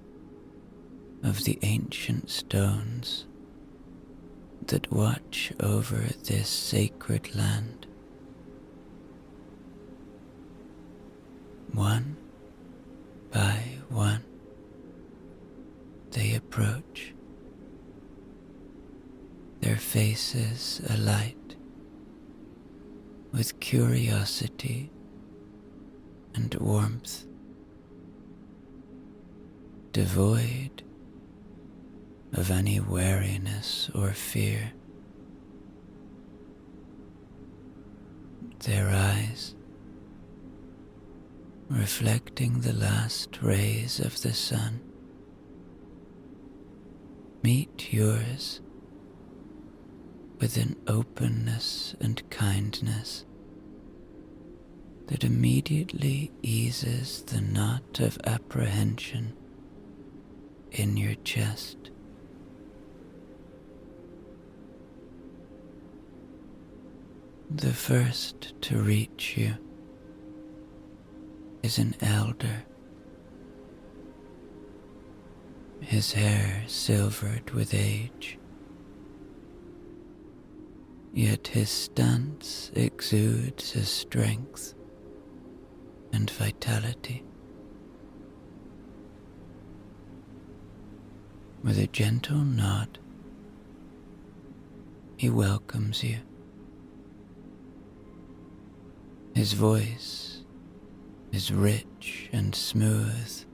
of the ancient stones that watch over this sacred land. One by one, they approach, their faces alight with curiosity and warmth, devoid of any wariness or fear. Their eyes, reflecting the last rays of the sun, meet yours with an openness and kindness that immediately eases the knot of apprehension in your chest. The first to reach you is an elder, his hair silvered with age, yet his stance exudes a strength and vitality. With a gentle nod, he welcomes you. His voice is rich and smooth,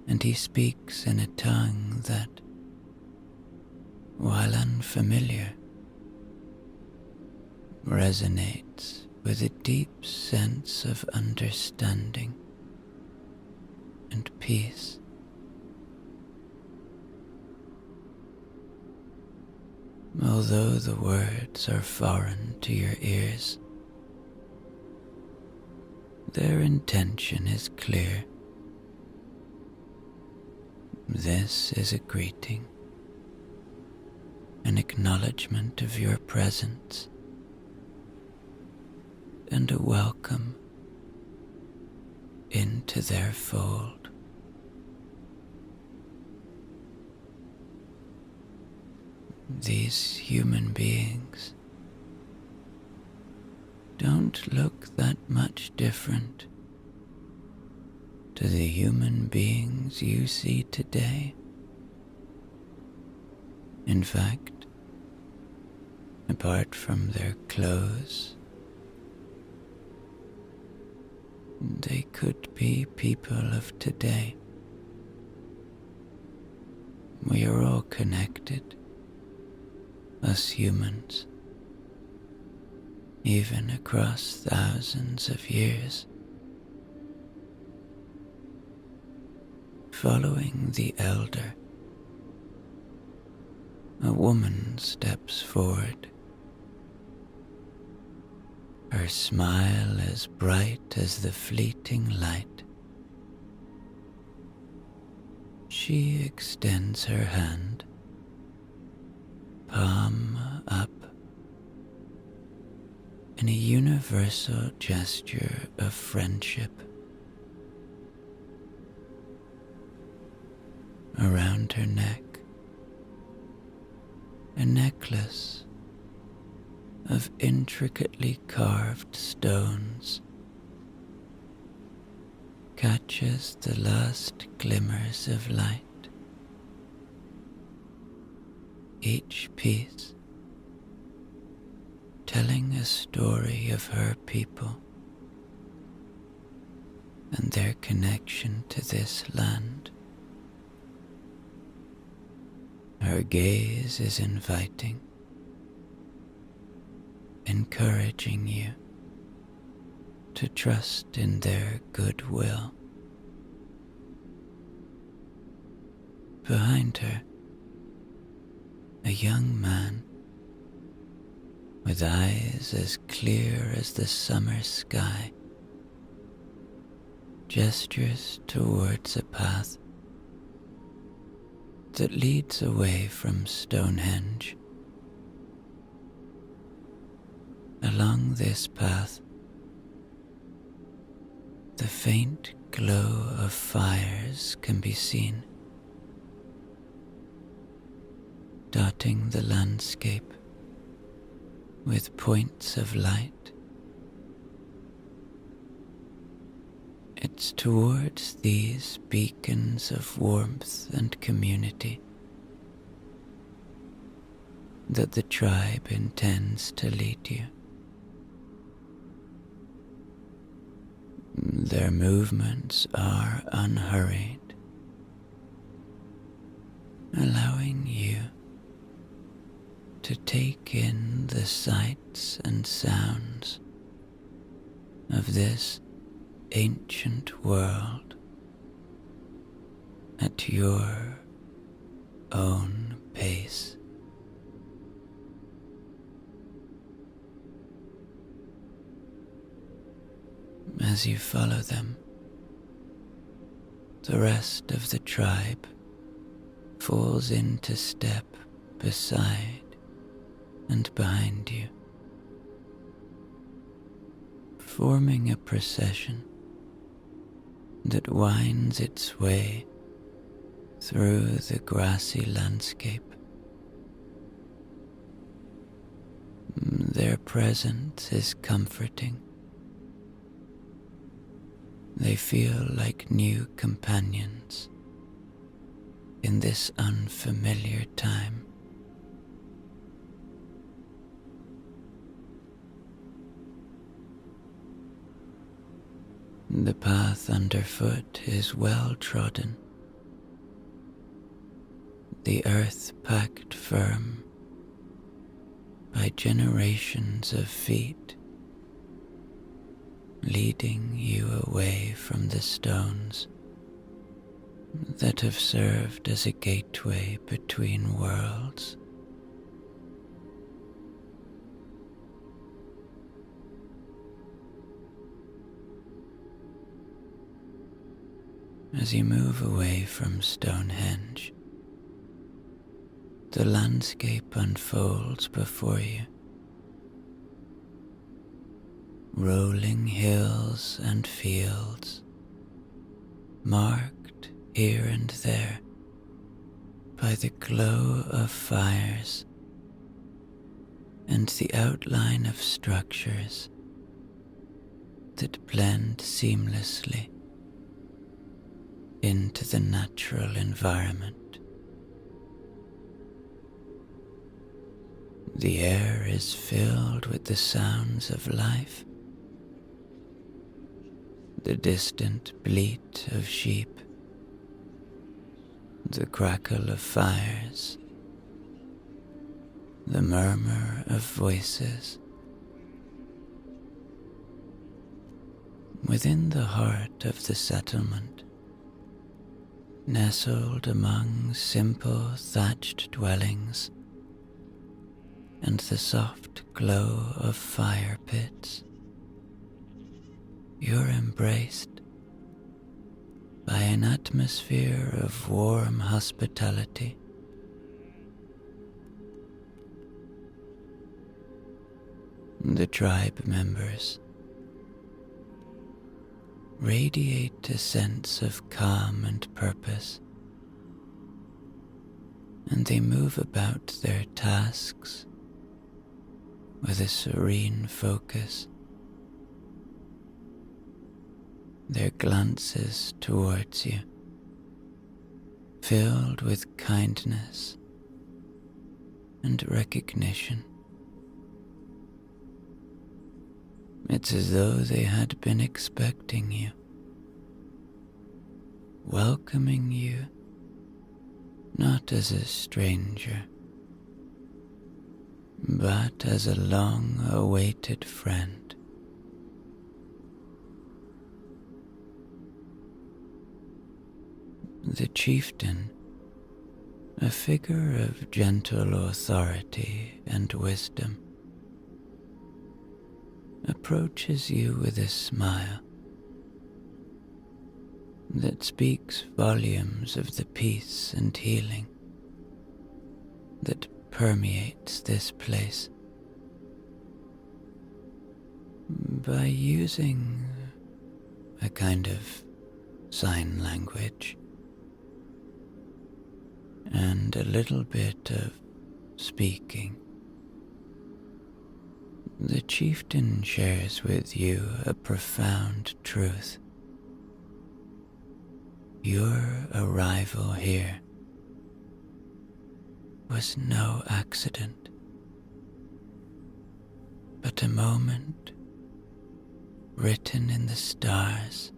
and he speaks in a tongue that, while unfamiliar, resonates with a deep sense of understanding and peace. Although the words are foreign to your ears, their intention is clear. This is a greeting, an acknowledgement of your presence, and a welcome into their fold. These human beings don't look that much different to the human beings you see today. In fact, apart from their clothes, they could be people of today. We are all connected, us humans, even across thousands of years. Following the elder, a woman steps forward, her smile as bright as the fleeting light. She extends her hand, palm up, in a universal gesture of friendship. Around her neck, a necklace of intricately carved stones catches the last glimmers of light, each piece telling a story of her people and their connection to this land. Her gaze is inviting, encouraging you to trust in their goodwill. Behind her, a young man with eyes as clear as the summer sky gestures towards a path that leads away from Stonehendge. Along this path, the faint glow of fires can be seen, dotting the landscape with points of light. It's towards these beacons of warmth and community that the tribe intends to lead you. Their movements are unhurried, allowing you to take in the sights and sounds of this ancient world at your own pace. As you follow them, the rest of the tribe falls into step beside and behind you, forming a procession that winds its way through the grassy landscape. Their presence is comforting. They feel like new companions in this unfamiliar time. The path underfoot is well trodden, the earth packed firm by generations of feet, leading you away from the stones that have served as a gateway between worlds. As you move away from Stonehendge, the landscape unfolds before you. Rolling hills and fields, marked here and there by the glow of fires and the outline of structures that blend seamlessly into the natural environment. The air is filled with the sounds of life, the distant bleat of sheep, the crackle of fires, the murmur of voices. Within the heart of the settlement, nestled among simple thatched dwellings and the soft glow of fire pits, you're embraced by an atmosphere of warm hospitality. The tribe members radiate a sense of calm and purpose, and they move about their tasks with a serene focus. Their glances towards you, filled with kindness and recognition. It's as though they had been expecting you, welcoming you not as a stranger, but as a long-awaited friend. The chieftain, a figure of gentle authority and wisdom, approaches you with a smile that speaks volumes of the peace and healing that permeates this place. By using a kind of sign language and a little bit of speaking, the chieftain shares with you a profound truth. Your arrival here was no accident, but a moment written in the stars,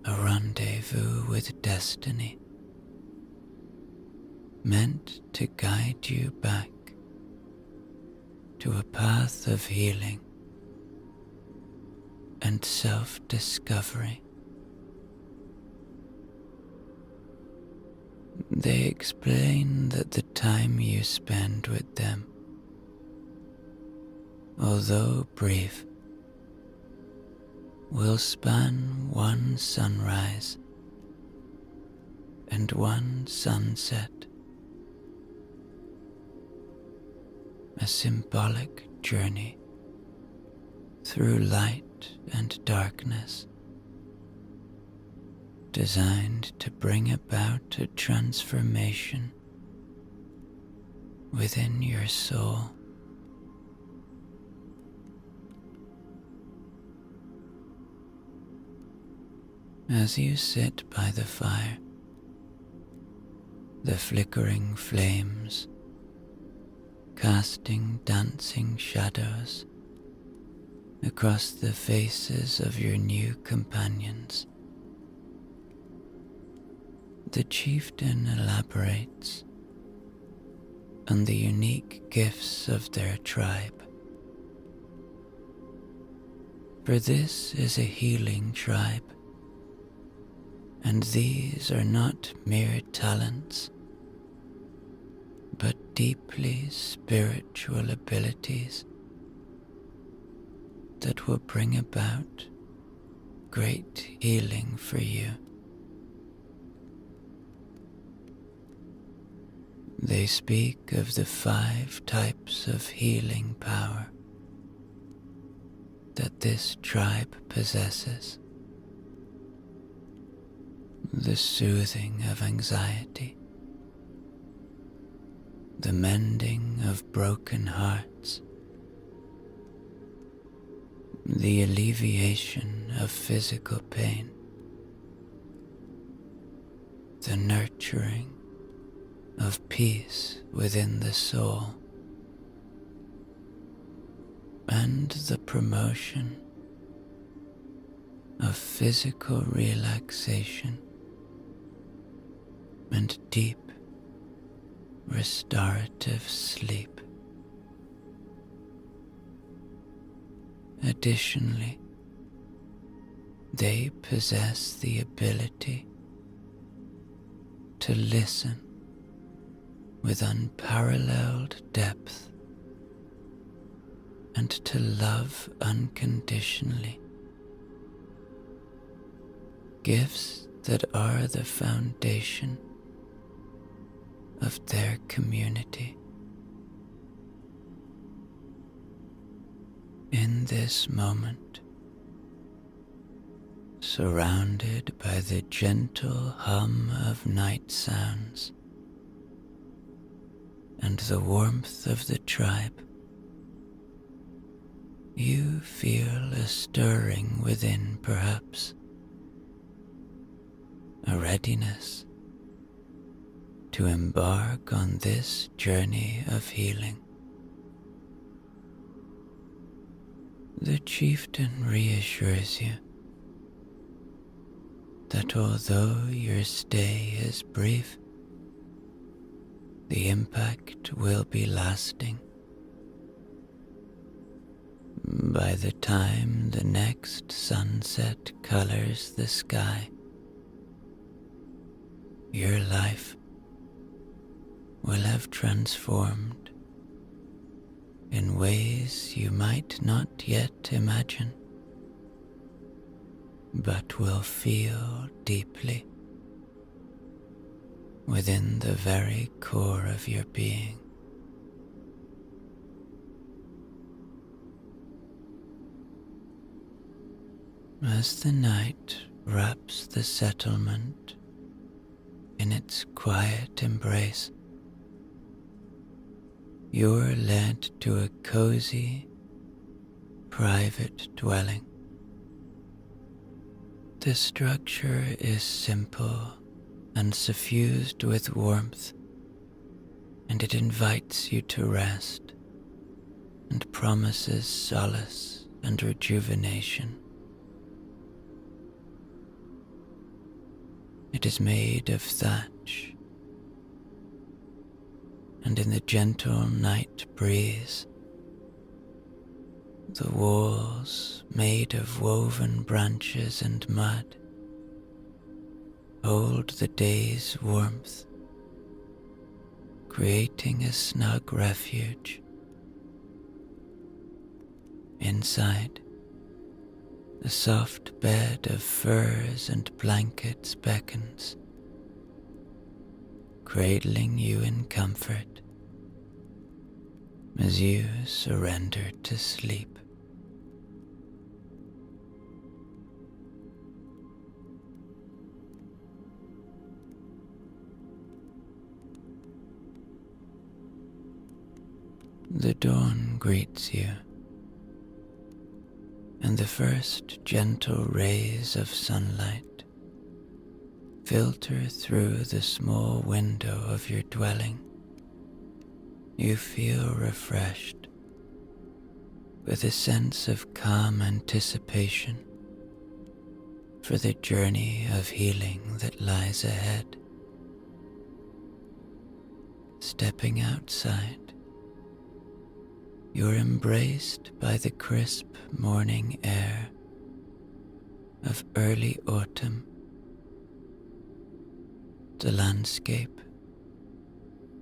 a rendezvous with destiny, meant to guide you back to a path of healing and self-discovery. They explain that the time you spend with them, although brief, will span one sunrise and one sunset, a symbolic journey through light and darkness, designed to bring about a transformation within your soul. As you sit by the fire, the flickering flames casting dancing shadows across the faces of your new companions, the chieftain elaborates on the unique gifts of their tribe. For this is a healing tribe, and these are not mere talents, but deeply spiritual abilities that will bring about great healing for you. They speak of the 5 types of healing power that this tribe possesses: the soothing of anxiety, the mending of broken hearts, the alleviation of physical pain, the nurturing of peace within the soul, and the promotion of physical relaxation and deep restorative sleep. Additionally, they possess the ability to listen with unparalleled depth and to love unconditionally. Gifts that are the foundation of their community. In this moment, surrounded by the gentle hum of night sounds and the warmth of the tribe, you feel a stirring within, perhaps, a readiness to embark on this journey of healing. The chieftain reassures you that although your stay is brief, the impact will be lasting. By the time the next sunset colors the sky, your life will have transformed in ways you might not yet imagine, but will feel deeply within the very core of your being. As the night wraps the settlement in its quiet embrace, you're led to a cozy, private dwelling. The structure is simple and suffused with warmth, and it invites you to rest and promises solace and rejuvenation. It is made of thatch, and in the gentle night breeze, the walls, made of woven branches and mud, hold the day's warmth, creating a snug refuge. Inside, the soft bed of furs and blankets beckons, cradling you in comfort as you surrender to sleep. The dawn greets you, and the first gentle rays of sunlight filter through the small window of your dwelling. You feel refreshed with a sense of calm anticipation for the journey of healing that lies ahead. Stepping outside, you're embraced by the crisp morning air of early autumn. The landscape,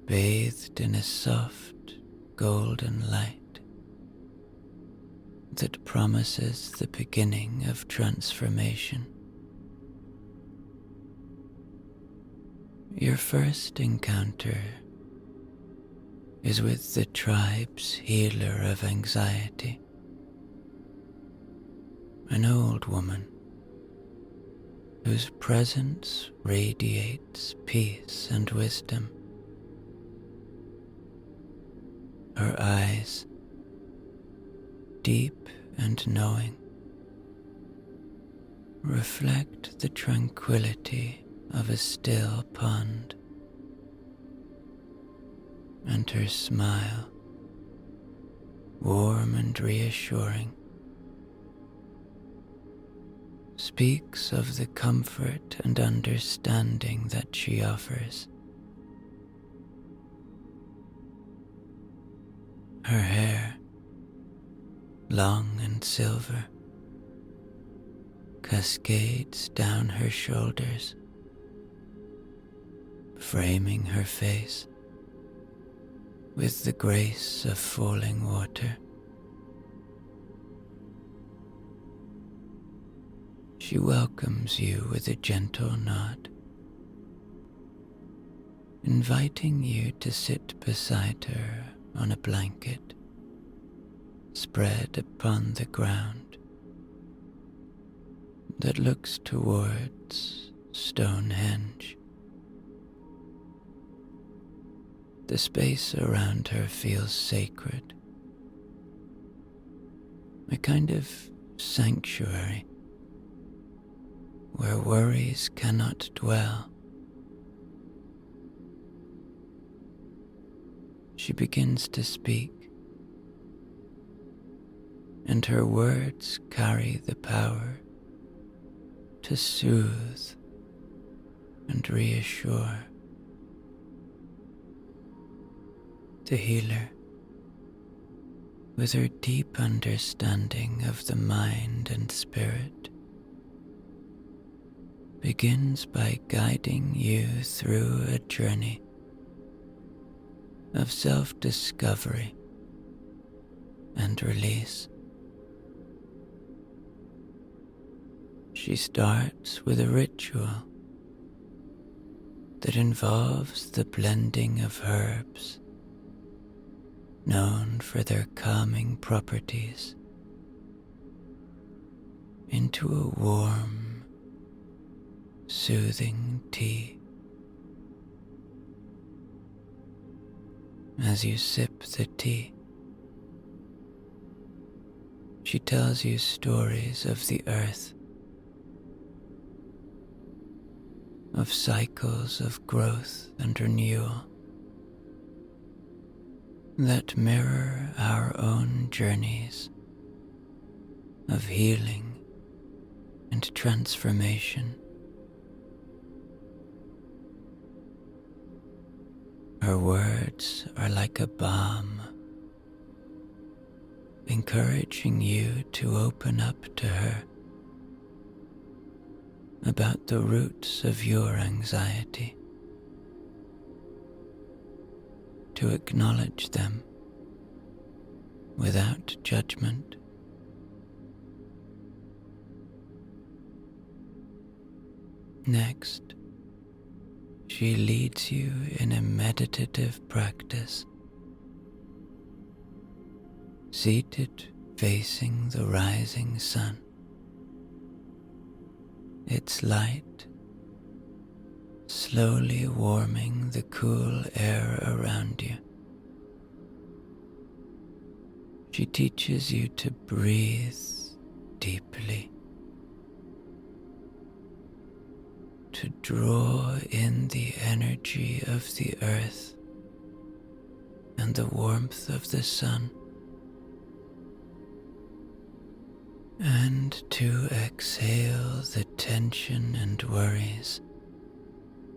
bathed in a soft golden light that promises the beginning of transformation. Your first encounter is with the tribe's healer of anxiety, an old woman whose presence radiates peace and wisdom. Her eyes, deep and knowing, reflect the tranquility of a still pond, and her smile, warm and reassuring, speaks of the comfort and understanding that she offers. Her hair, long and silver, cascades down her shoulders, framing her face with the grace of falling water. She welcomes you with a gentle nod, inviting you to sit beside her on a blanket spread upon the ground that looks towards Stonehendge. The space around her feels sacred, a kind of sanctuary where worries cannot dwell. She begins to speak, and her words carry the power to soothe and reassure. The healer, with her deep understanding of the mind and spirit, begins by guiding you through a journey of self-discovery and release. She starts with a ritual that involves the blending of herbs known for their calming properties into a warm, soothing tea. As you sip the tea, she tells you stories of the earth, of cycles of growth and renewal that mirror our own journeys of healing and transformation. Her words are like a balm, encouraging you to open up to her about the roots of your anxiety, to acknowledge them without judgment. Next, she leads you in a meditative practice, seated facing the rising sun, its light slowly warming the cool air around you. She teaches you to breathe deeply, to draw in the energy of the earth and the warmth of the sun, and to exhale the tension and worries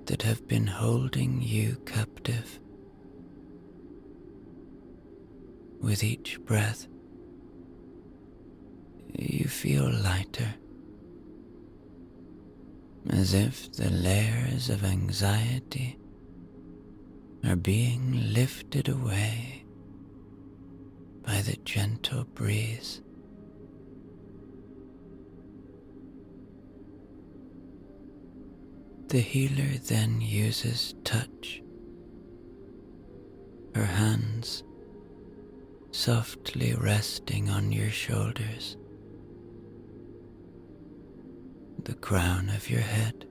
that have been holding you captive. With each breath, you feel lighter, as if the layers of anxiety are being lifted away by the gentle breeze. The healer then uses touch, her hands softly resting on your shoulders, the crown of your head,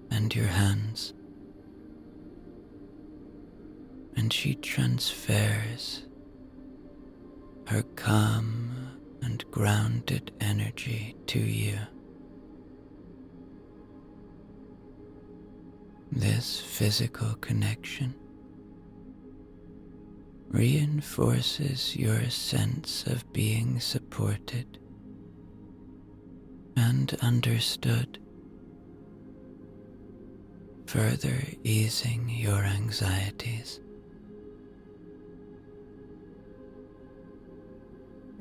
and your hands, and she transfers her calm and grounded energy to you. This physical connection reinforces your sense of being supported and understood, further easing your anxieties.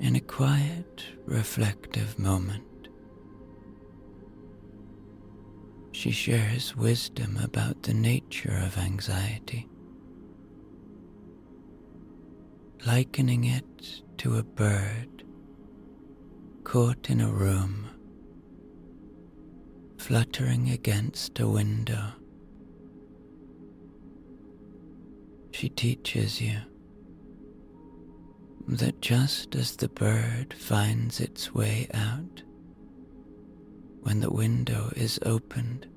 In a quiet, reflective moment, she shares wisdom about the nature of anxiety, likening it to a bird caught in a room, fluttering against a window. She teaches you that just as the bird finds its way out when the window is opened,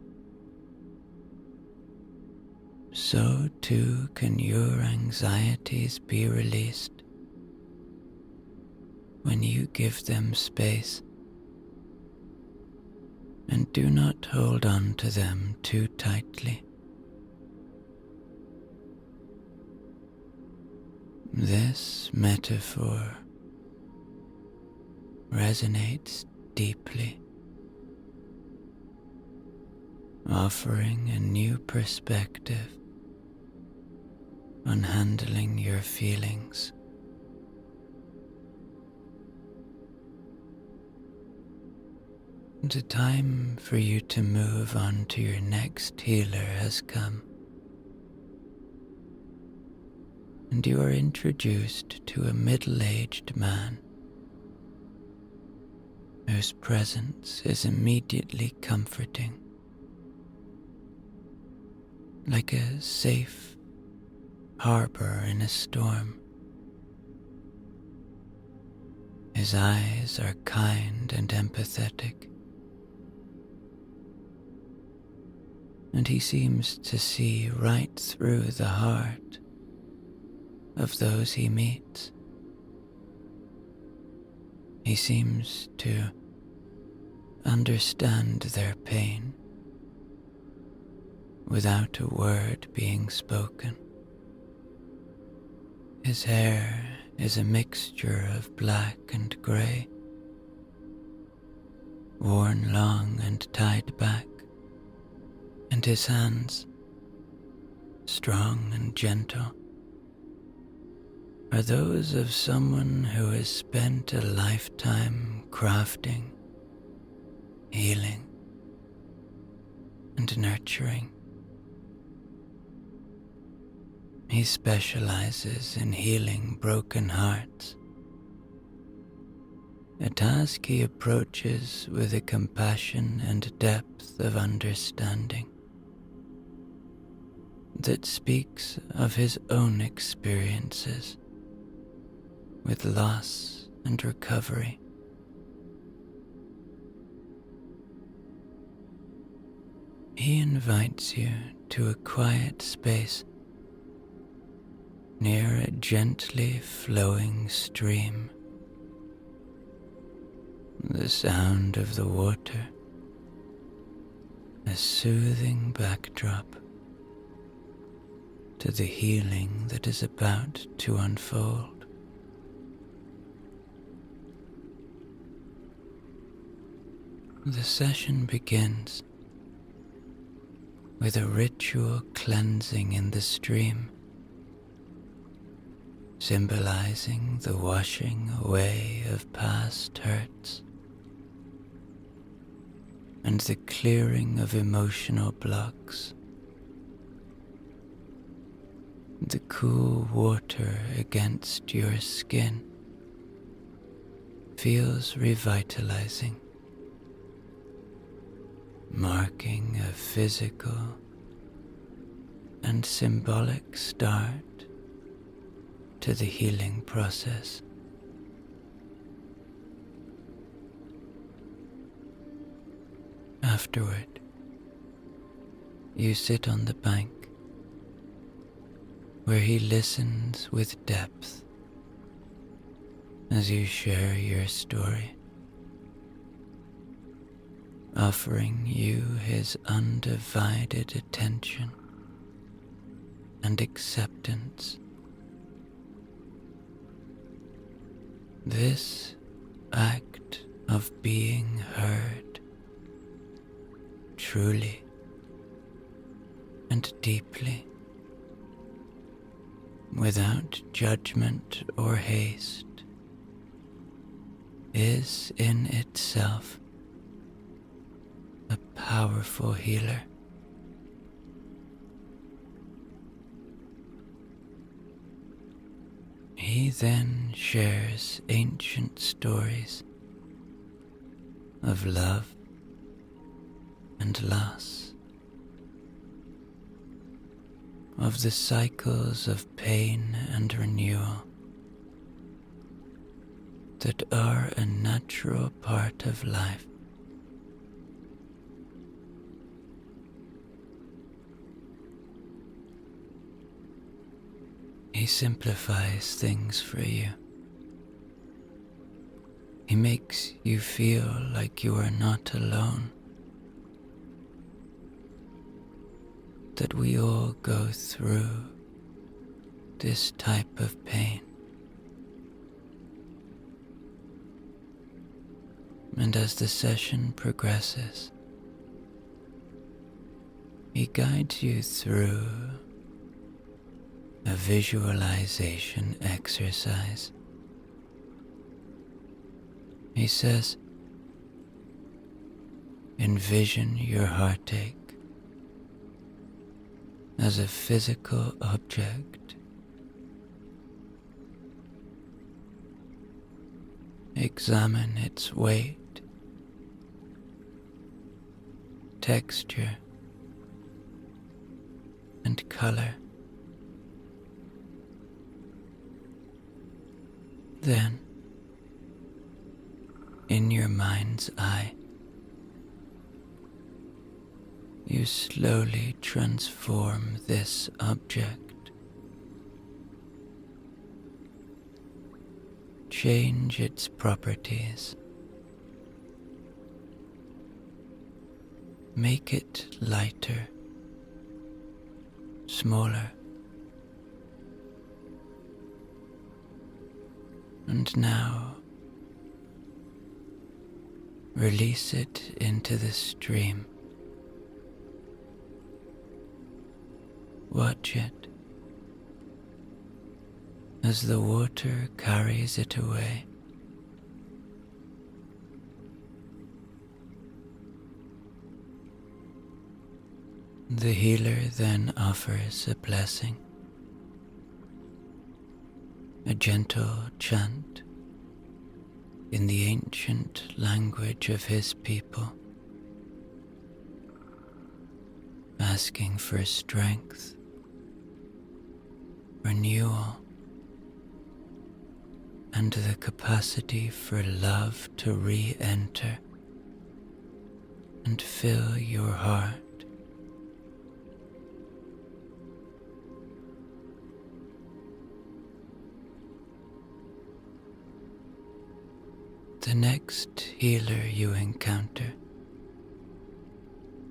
so too can your anxieties be released when you give them space and do not hold on to them too tightly. This metaphor resonates deeply, offering a new perspective on handling your feelings. The time for you to move on to your next healer has come, and you are introduced to a middle-aged man whose presence is immediately comforting, like a safe harbor in a storm. His eyes are kind and empathetic, and he seems to see right through the heart of those he meets. He seems to understand their pain without a word being spoken. His hair is a mixture of black and grey, worn long and tied back, and his hands, strong and gentle, are those of someone who has spent a lifetime crafting, healing, and nurturing. He specializes in healing broken hearts, a task he approaches with a compassion and depth of understanding that speaks of his own experiences with loss and recovery. He invites you to a quiet space near a gently flowing stream. The sound of the water, a soothing backdrop to the healing that is about to unfold. The session begins with a ritual cleansing in the stream, symbolizing the washing away of past hurts and the clearing of emotional blocks. The cool water against your skin feels revitalizing, marking a physical and symbolic start to the healing process. Afterward, you sit on the bank where he listens with depth as you share your story, offering you his undivided attention and acceptance. This act of being heard truly and deeply, without judgment or haste, is in itself a powerful healer. He then shares ancient stories of love and loss, of the cycles of pain and renewal that are a natural part of life. He simplifies things for you. He makes you feel like you are not alone, that we all go through this type of pain. And as the session progresses, he guides you through a visualization exercise. He says, envision your heartache as a physical object. Examine its weight, texture, and color. Then, in your mind's eye, you slowly transform this object. Change its properties. Make it lighter, smaller, and now release it into the stream. Watch it as the water carries it away. The healer then offers a blessing, a gentle chant in the ancient language of his people, asking for strength, renewal, and the capacity for love to re-enter and fill your heart. The next healer you encounter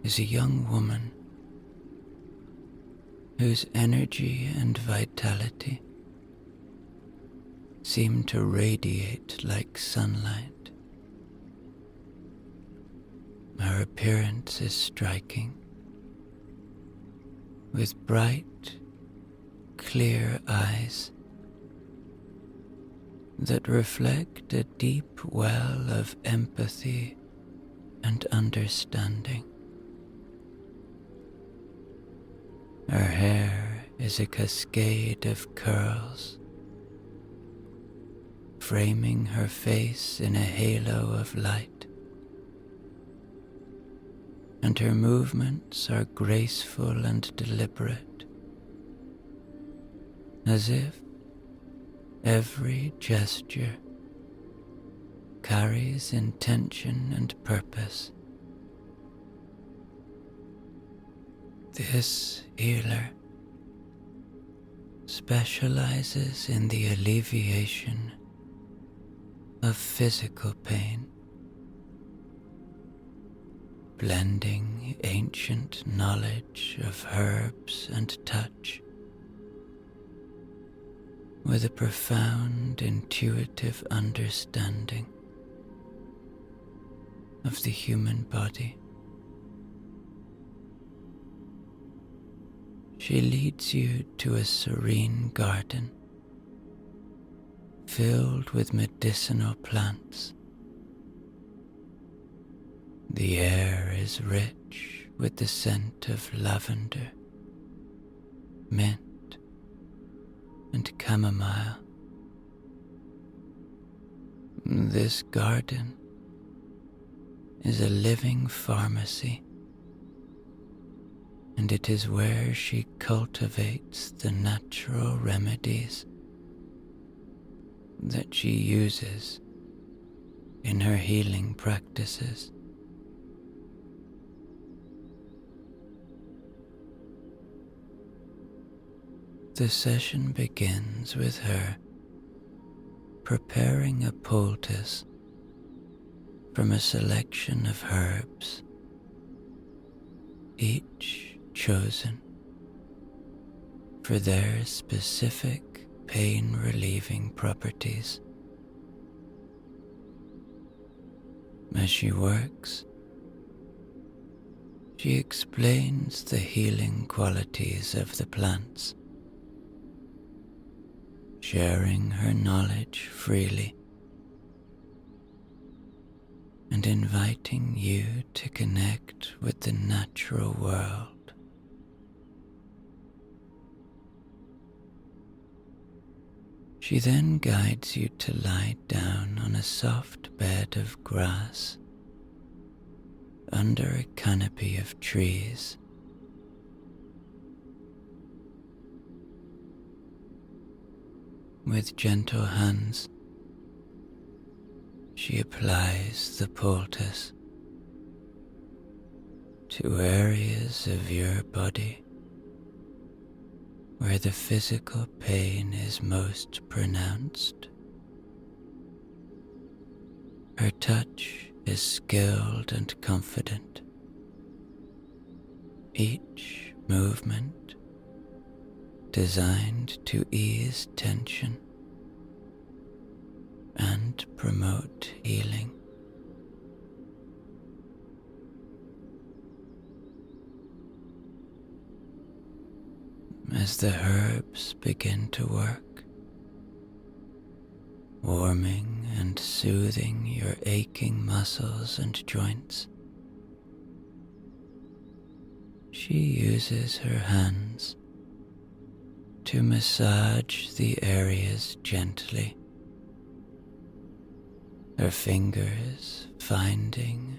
is a young woman whose energy and vitality seem to radiate like sunlight. Her appearance is striking, with bright, clear eyes that reflect a deep well of empathy and understanding. Her hair is a cascade of curls, framing her face in a halo of light, and her movements are graceful and deliberate, as if every gesture carries intention and purpose. This healer specializes in the alleviation of physical pain, blending ancient knowledge of herbs and touch with a profound intuitive understanding of the human body. She leads you to a serene garden filled with medicinal plants. The air is rich with the scent of lavender, mint, and chamomile. This garden is a living pharmacy, and it is where she cultivates the natural remedies that she uses in her healing practices. The session begins with her preparing a poultice from a selection of herbs, each chosen for their specific pain-relieving properties. As she works, she explains the healing qualities of the plants, sharing her knowledge freely and inviting you to connect with the natural world. She then guides you to lie down on a soft bed of grass under a canopy of trees. With gentle hands, she applies the poultice to areas of your body where the physical pain is most pronounced. Her touch is skilled and confident. Each movement designed to ease tension and promote healing. As the herbs begin to work, warming and soothing your aching muscles and joints, she uses her hands to massage the areas gently, her fingers finding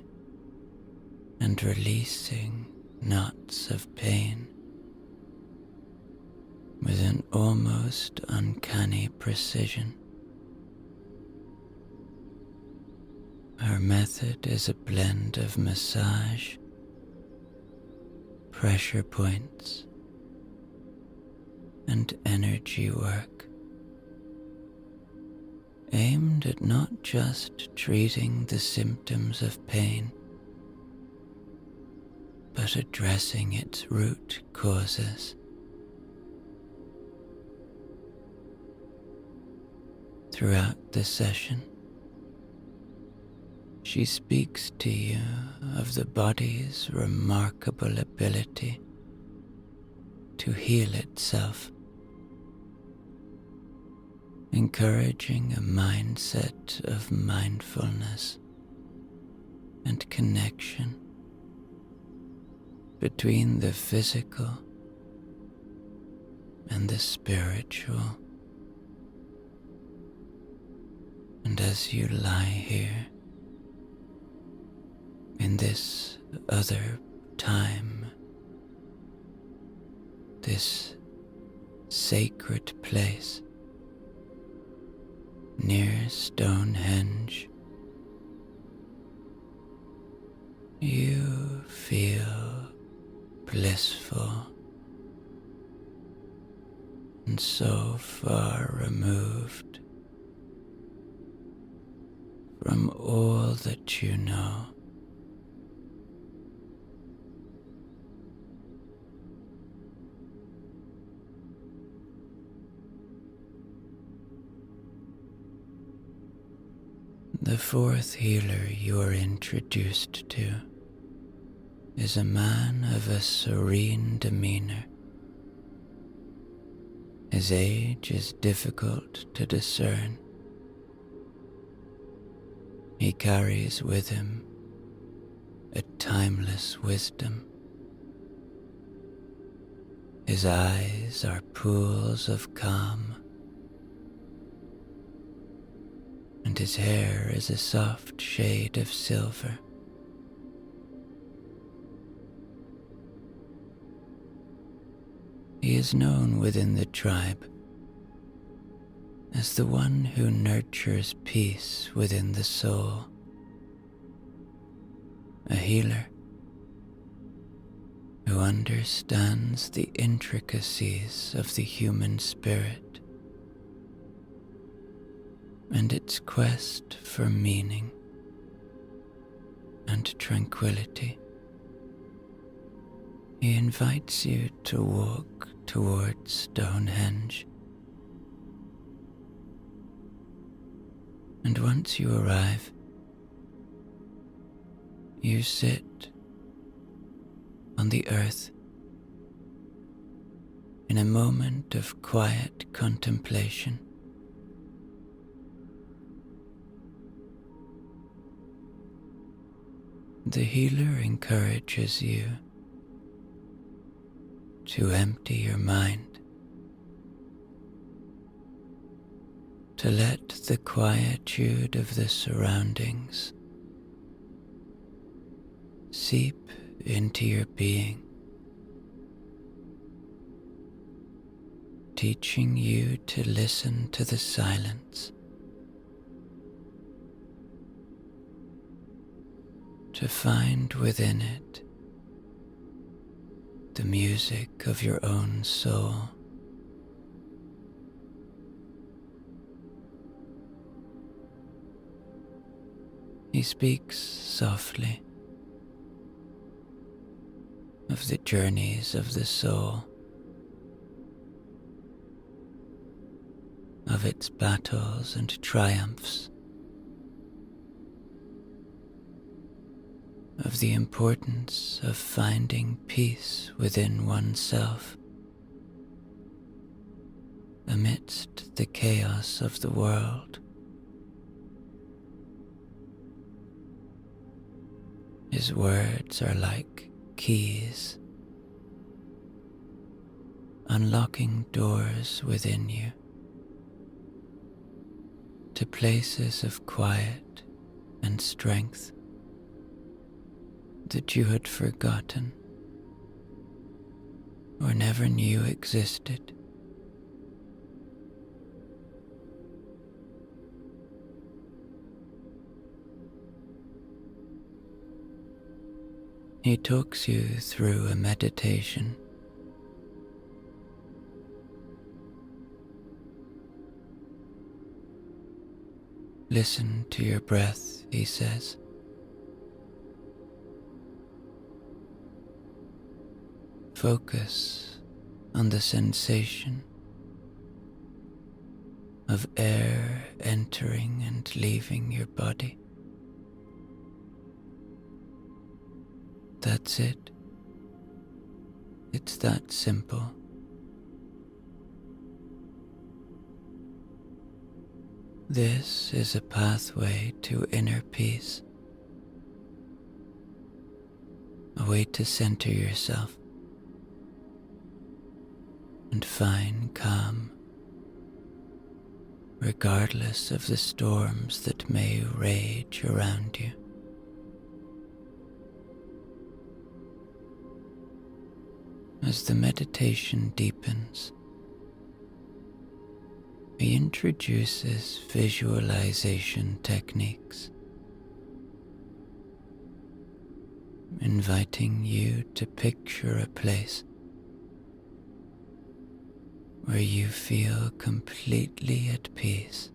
and releasing knots of pain with an almost uncanny precision. Her method is a blend of massage, pressure points, and energy work, aimed at not just treating the symptoms of pain, but addressing its root causes. Throughout the session, she speaks to you of the body's remarkable ability to heal itself, encouraging a mindset of mindfulness and connection between the physical and the spiritual. And as you lie here in this other time, this sacred place near Stonehendge, you feel blissful and so far removed from all that you know. The fourth healer you are introduced to is a man of a serene demeanor. His age is difficult to discern. He carries with him a timeless wisdom. His eyes are pools of calm, and his hair is a soft shade of silver. He is known within the tribe as the one who nurtures peace within the soul, a healer who understands the intricacies of the human spirit and its quest for meaning and tranquility. He invites you to walk towards Stonehendge, and once you arrive, you sit on the earth in a moment of quiet contemplation. The healer encourages you to empty your mind, to let the quietude of the surroundings seep into your being, teaching you to listen to the silence, to find within it the music of your own soul. He speaks softly of the journeys of the soul, of its battles and triumphs, of the importance of finding peace within oneself amidst the chaos of the world. His words are like keys, unlocking doors within you to places of quiet and strength that you had forgotten or never knew existed. He talks you through a meditation. Listen to your breath, he says. Focus on the sensation of air entering and leaving your body. That's it. It's that simple. This is a pathway to inner peace, a way to center yourself and find calm, regardless of the storms that may rage around you. As the meditation deepens, he introduces visualization techniques, inviting you to picture a place where you feel completely at peace,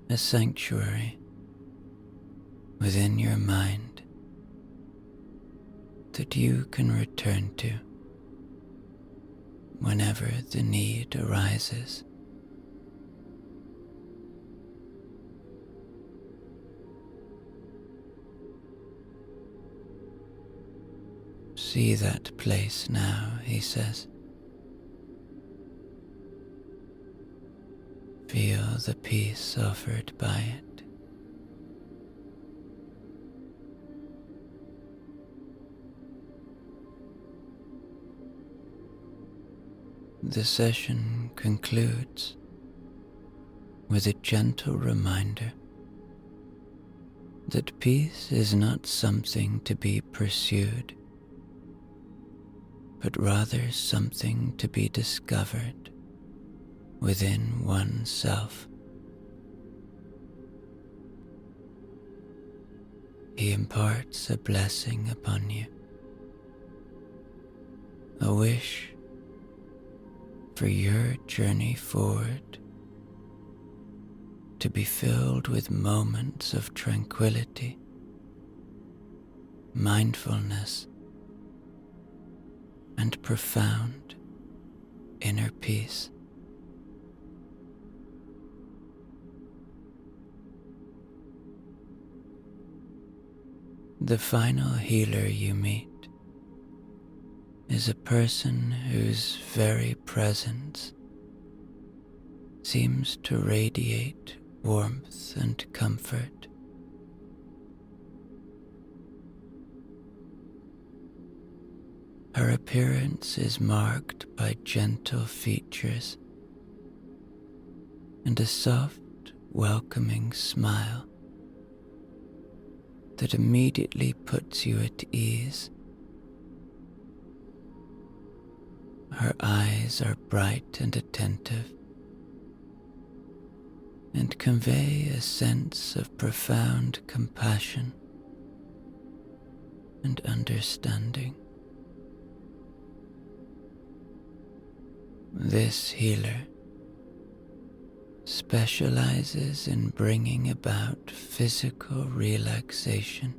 a sanctuary within your mind that you can return to whenever the need arises. See that place now, he says. Feel the peace offered by it. The session concludes with a gentle reminder that peace is not something to be pursued but rather something to be discovered within oneself. He imparts a blessing upon you, a wish for your journey forward to be filled with moments of tranquility, mindfulness, and profound inner peace. The final healer you meet is a person whose very presence seems to radiate warmth and comfort. Her appearance is marked by gentle features and a soft, welcoming smile that immediately puts you at ease. Her eyes are bright and attentive and convey a sense of profound compassion and understanding. This healer specializes in bringing about physical relaxation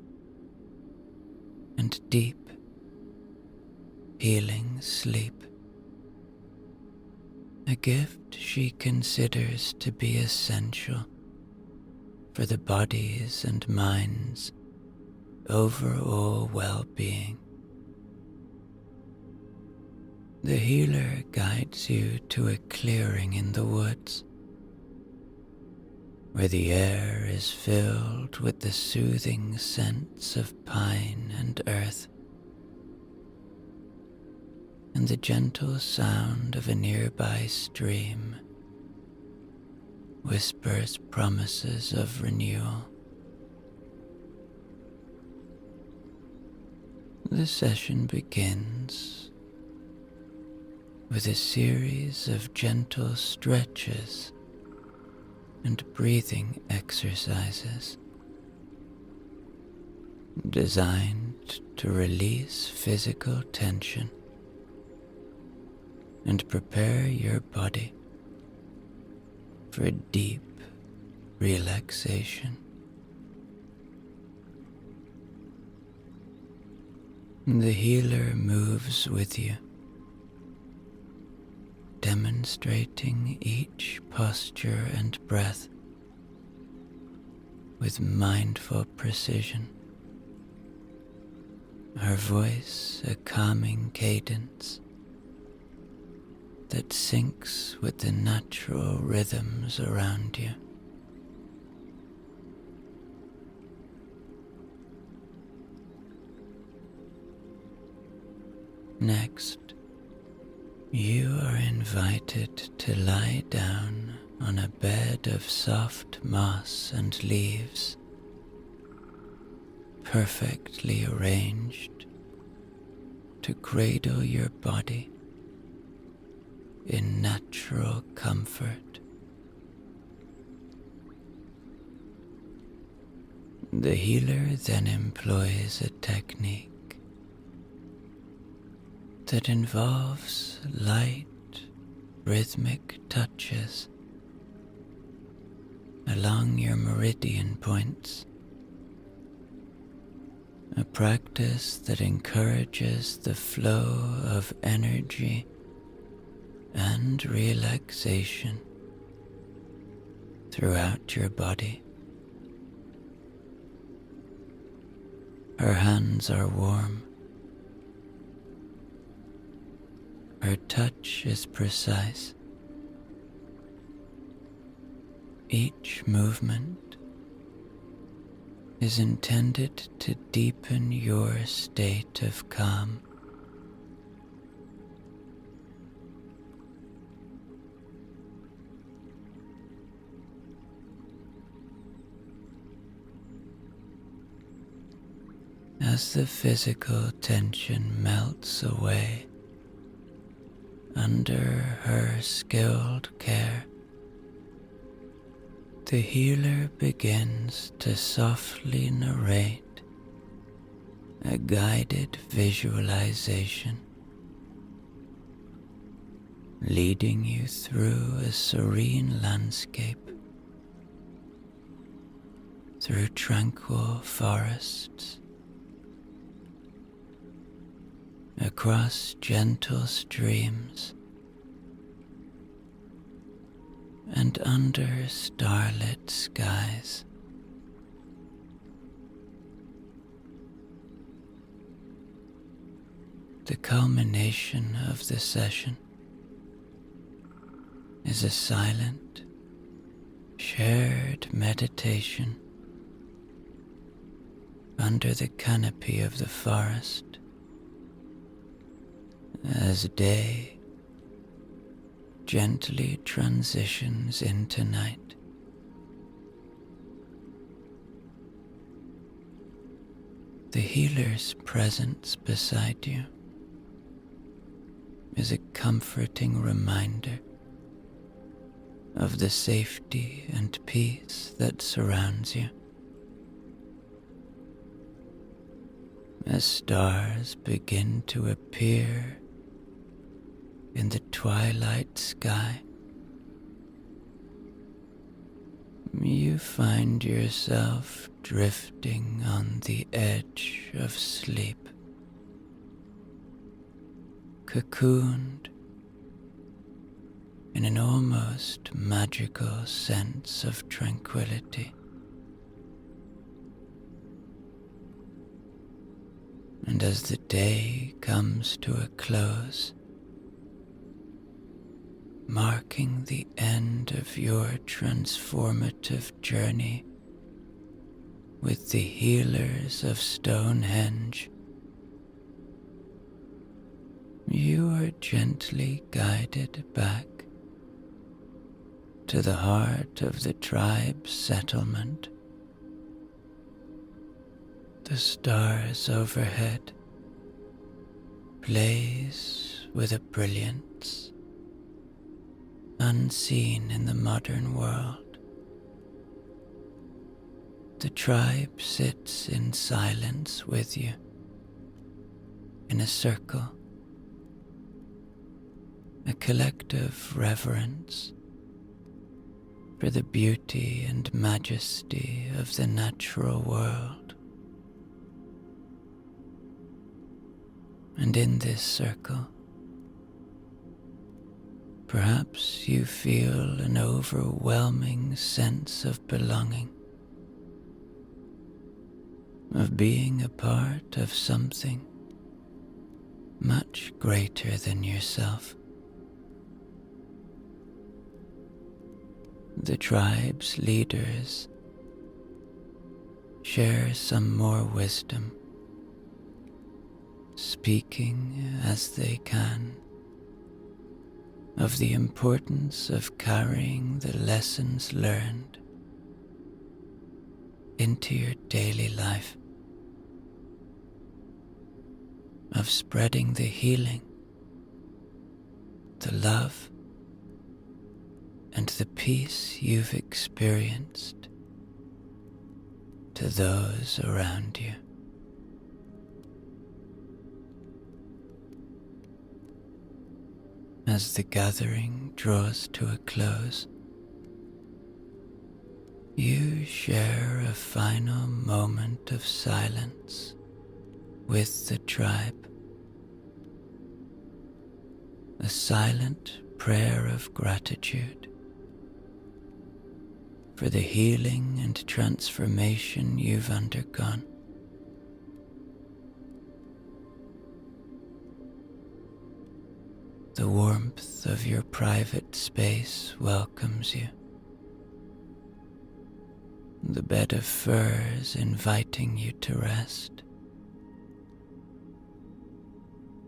and deep, healing sleep, a gift she considers to be essential for the body's and mind's overall well-being. The healer guides you to a clearing in the woods, where the air is filled with the soothing scents of pine and earth, and the gentle sound of a nearby stream whispers promises of renewal. The session begins with a series of gentle stretches and breathing exercises designed to release physical tension and prepare your body for deep relaxation. The healer moves with you, demonstrating each posture and breath with mindful precision. Her voice a calming cadence that syncs with the natural rhythms around you. Next, you are invited to lie down on a bed of soft moss and leaves, perfectly arranged to cradle your body in natural comfort. The healer then employs a technique that involves light, rhythmic touches along your meridian points, a practice that encourages the flow of energy and relaxation throughout your body. Her hands are warm. Her touch is precise. Each movement is intended to deepen your state of calm. As the physical tension melts away, under her skilled care, the healer begins to softly narrate a guided visualization, leading you through a serene landscape, through tranquil forests, across gentle streams, and under starlit skies. The culmination of the session is a silent, shared meditation under the canopy of the forest as day gently transitions into night. The healer's presence beside you is a comforting reminder of the safety and peace that surrounds you. As stars begin to appear in the twilight sky, you find yourself drifting on the edge of sleep, cocooned in an almost magical sense of tranquility. And as the day comes to a close, marking the end of your transformative journey with the healers of Stonehendge, you are gently guided back to the heart of the tribe's settlement. The stars overhead blaze with a brilliance unseen in the modern world. The tribe sits in silence with you, in a circle, a collective reverence for the beauty and majesty of the natural world. And in this circle, perhaps you feel an overwhelming sense of belonging, of being a part of something much greater than yourself. The tribe's leaders share some more wisdom, speaking as they can of the importance of carrying the lessons learned into your daily life, of spreading the healing, the love, and the peace you've experienced to those around you. As the gathering draws to a close, you share a final moment of silence with the tribe, a silent prayer of gratitude for the healing and transformation you've undergone. The warmth of your private space welcomes you, the bed of furs inviting you to rest.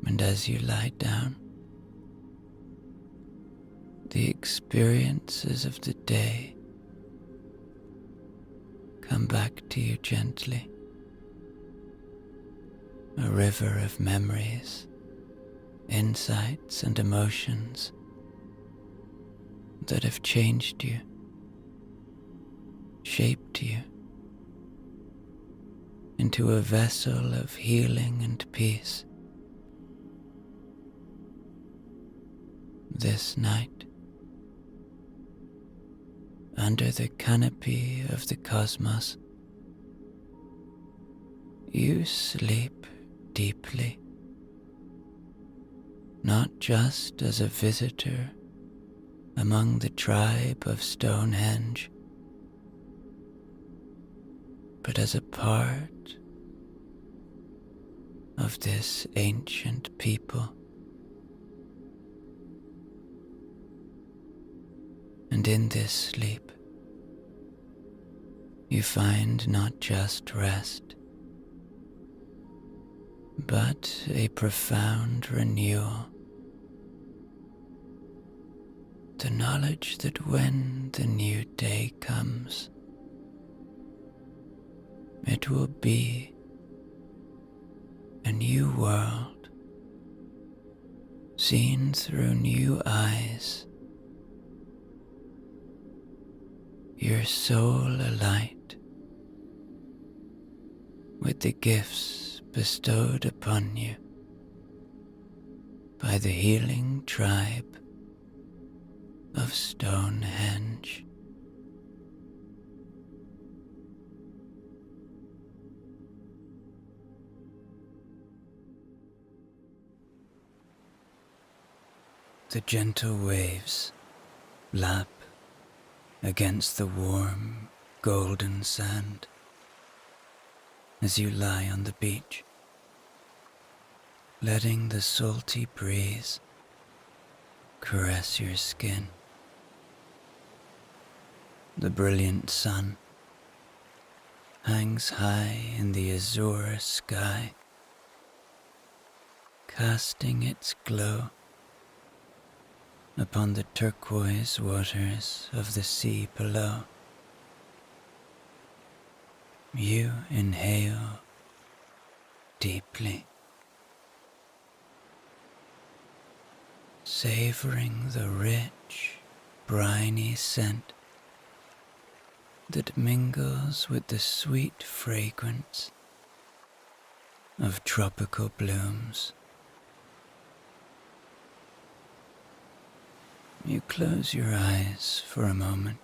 And as you lie down, the experiences of the day come back to you gently, a river of memories insights and emotions that have changed you, shaped you into a vessel of healing and peace. This night, under the canopy of the cosmos, you sleep deeply, not just as a visitor among the tribe of Stonehendge, but as a part of this ancient people. And in this sleep, you find not just rest, but a profound renewal. The knowledge that when the new day comes, it will be a new world, seen through new eyes, your soul alight with the gifts bestowed upon you by the healing tribe of Stonehendge. The gentle waves lap against the warm, golden sand as you lie on the beach, letting the salty breeze caress your skin. The brilliant sun hangs high in the azure sky, casting its glow upon the turquoise waters of the sea below. You inhale deeply, savoring the rich, briny scent that mingles with the sweet fragrance of tropical blooms. You close your eyes for a moment,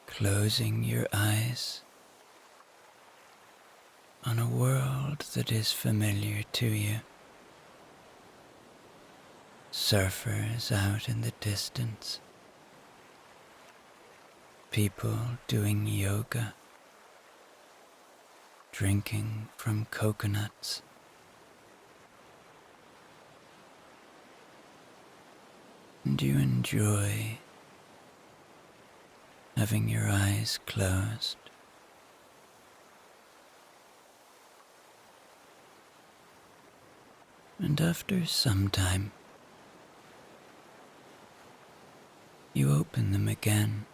closing your eyes on a world that is familiar to you. Surfers out in the distance, people doing yoga, drinking from coconuts. And you enjoy having your eyes closed. And after some time, you open them again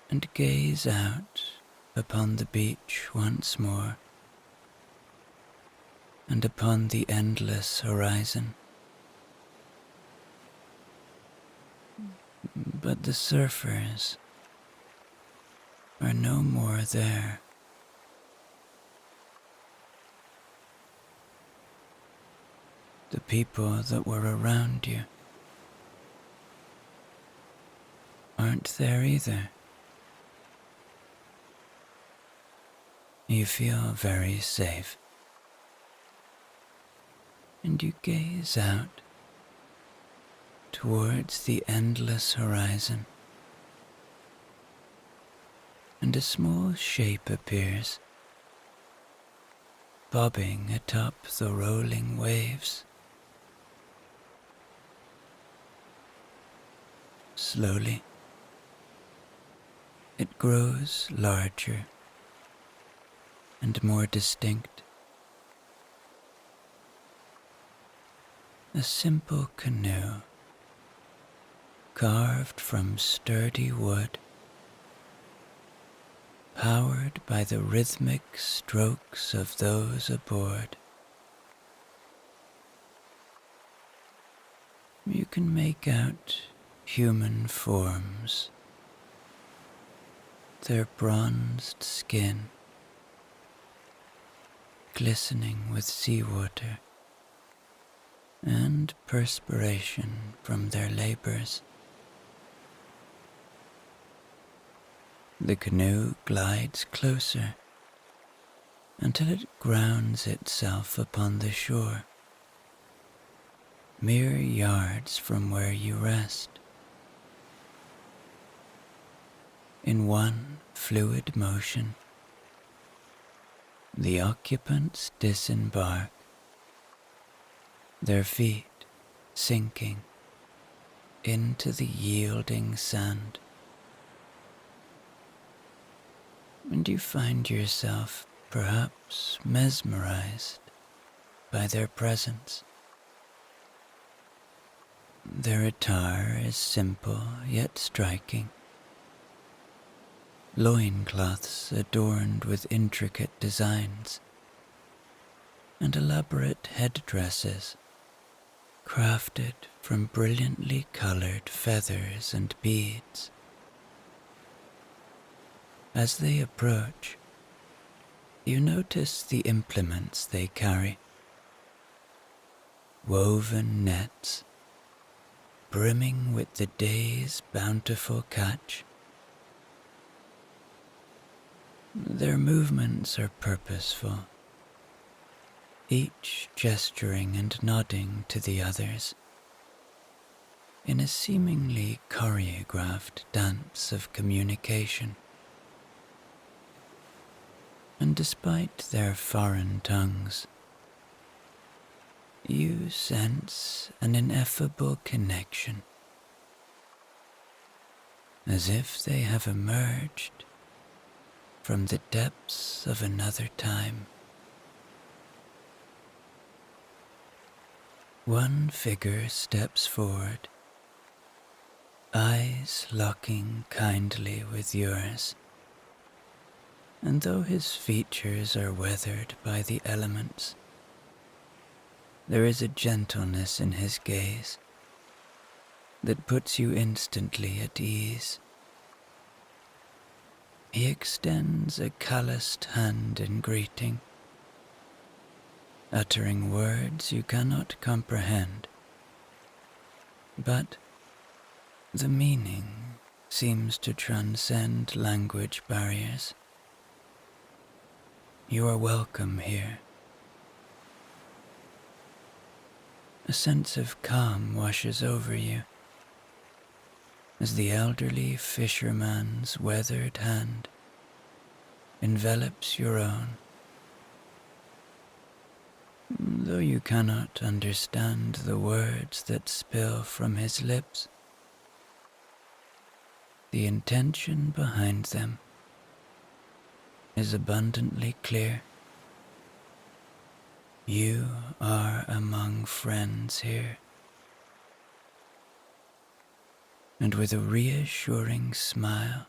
and gaze out upon the beach once more and upon the endless horizon. But the surfers are no more there. The people that were around you aren't there either. You feel very safe, and you gaze out towards the endless horizon, and a small shape appears, bobbing atop the rolling waves. Slowly, it grows larger and more distinct. A simple canoe, carved from sturdy wood, powered by the rhythmic strokes of those aboard. You can make out human forms, their bronzed skin glistening with seawater and perspiration from their labors. The canoe glides closer until it grounds itself upon the shore, mere yards from where you rest. In one fluid motion, the occupants disembark, their feet sinking into the yielding sand. And you find yourself perhaps mesmerized by their presence. Their attire is simple yet striking. Loincloths adorned with intricate designs, and elaborate headdresses crafted from brilliantly colored feathers and beads. As they approach, you notice the implements they carry. Woven nets, brimming with the day's bountiful catch. Their movements are purposeful, each gesturing and nodding to the others in a seemingly choreographed dance of communication. And despite their foreign tongues, you sense an ineffable connection, as if they have emerged from the depths of another time. One figure steps forward, eyes locking kindly with yours. And though his features are weathered by the elements, there is a gentleness in his gaze that puts you instantly at ease. He extends a calloused hand in greeting, uttering words you cannot comprehend, but the meaning seems to transcend language barriers. You are welcome here. A sense of calm washes over you as the elderly fisherman's weathered hand envelops your own. Though you cannot understand the words that spill from his lips, the intention behind them is abundantly clear. You are among friends here. And with a reassuring smile,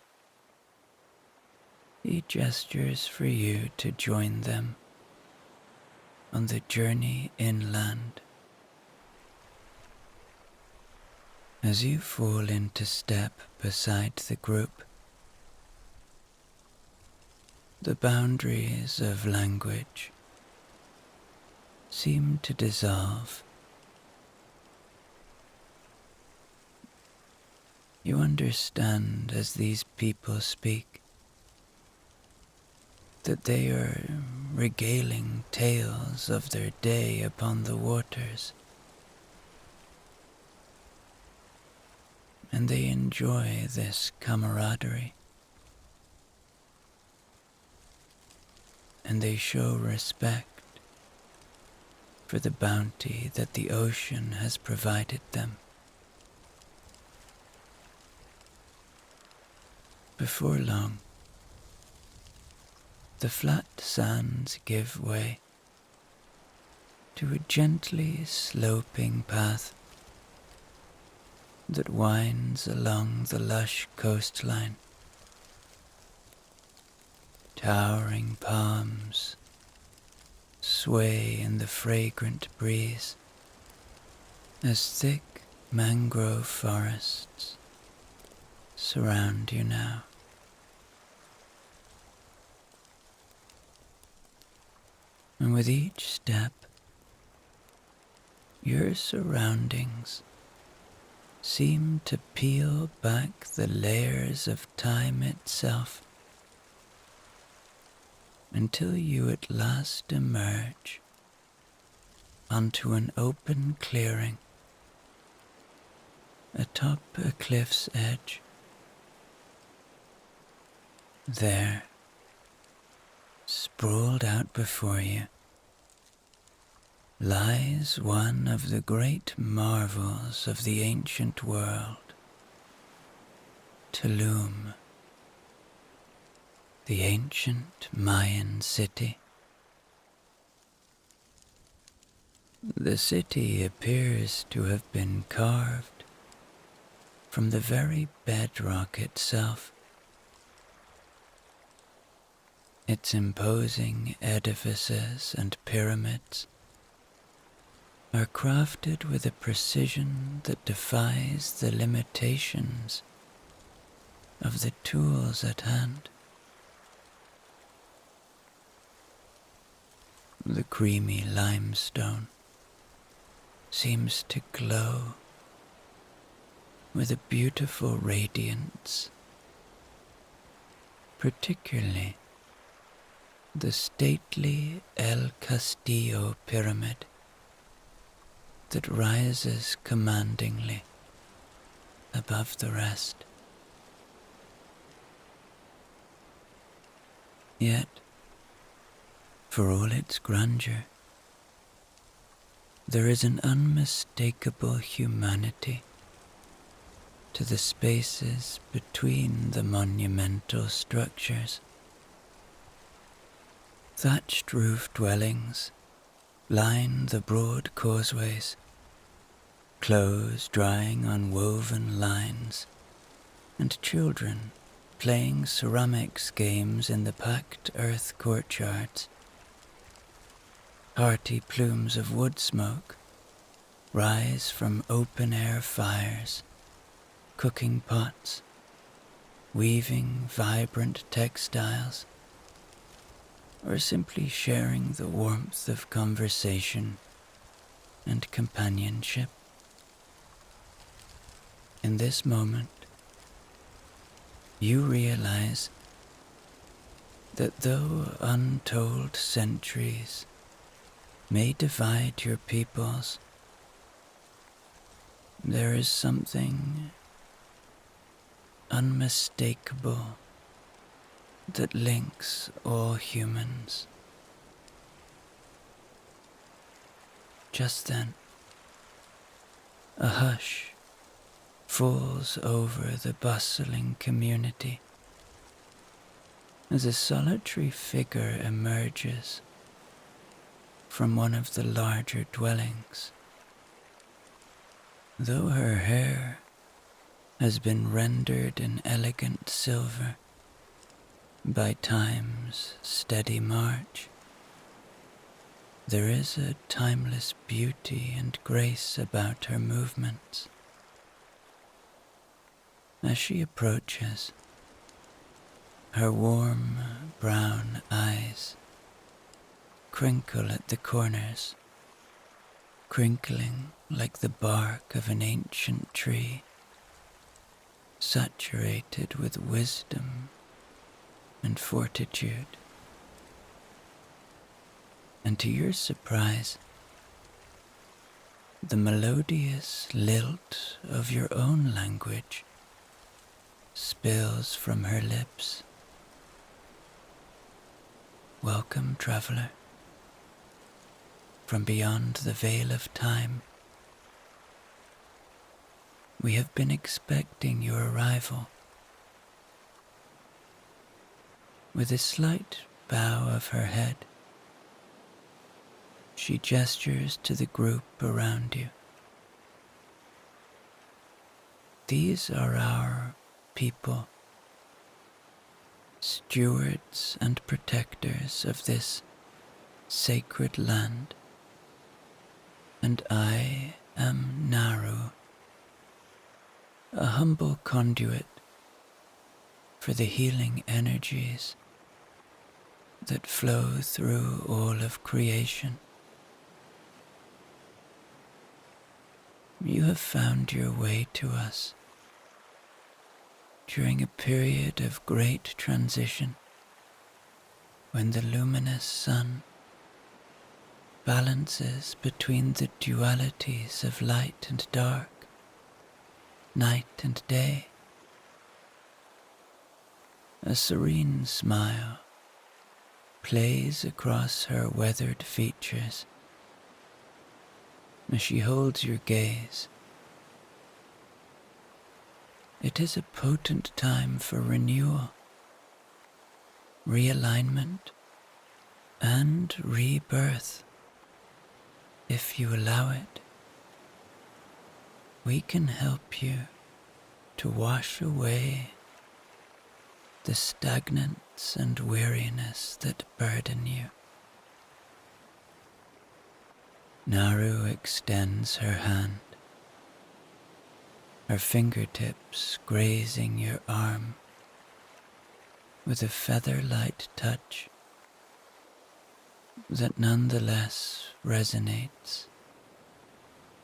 he gestures for you to join them on the journey inland. As you fall into step beside the group, the boundaries of language seem to dissolve. You understand as these people speak that they are regaling tales of their day upon the waters, and they enjoy this camaraderie, and they show respect for the bounty that the ocean has provided them. Before long, the flat sands give way to a gently sloping path that winds along the lush coastline. towering palms sway in the fragrant breeze as thick mangrove forests surround you now. And with each step, your surroundings seem to peel back the layers of time itself until you at last emerge onto an open clearing atop a cliff's edge. There, sprawled out before you, lies one of the great marvels of the ancient world, Tulum, the ancient Mayan city. The city appears to have been carved from the very bedrock itself. Its imposing edifices and pyramids are crafted with a precision that defies the limitations of the tools at hand. The creamy limestone seems to glow with a beautiful radiance, particularly the stately El Castillo pyramid that rises commandingly above the rest. Yet, for all its grandeur, there is an unmistakable humanity to the spaces between the monumental structures. Thatched roof dwellings line the broad causeways, clothes drying on woven lines, and children playing ceramics games in the packed earth courtyards. Hearty plumes of wood smoke rise from open-air fires, cooking pots, weaving vibrant textiles, or simply sharing the warmth of conversation and companionship. In this moment, you realize that though untold centuries may divide your peoples, there is something unmistakable that links all humans. Just then, a hush falls over the bustling community as a solitary figure emerges from one of the larger dwellings. Though her hair has been rendered in elegant silver by time's steady march, there is a timeless beauty and grace about her movements. As she approaches, her warm brown eyes crinkle at the corners, crinkling like the bark of an ancient tree, saturated with wisdom and fortitude. And to your surprise, the melodious lilt of your own language spills from her lips. Welcome, traveler, from beyond the veil of time. We have been expecting your arrival. With a slight bow of her head, she gestures to the group around you. These are our people, stewards and protectors of this sacred land, and I am Naru, a humble conduit for the healing energies that flow through all of creation. You have found your way to us during a period of great transition when the luminous sun balances between the dualities of light and dark, night and day. A serene smile plays across her weathered features as she holds your gaze. It is a potent time for renewal, realignment, and rebirth. If you allow it, we can help you to wash away the stagnance and weariness that burden you. Naru extends her hand, her fingertips grazing your arm with a feather-light touch that nonetheless resonates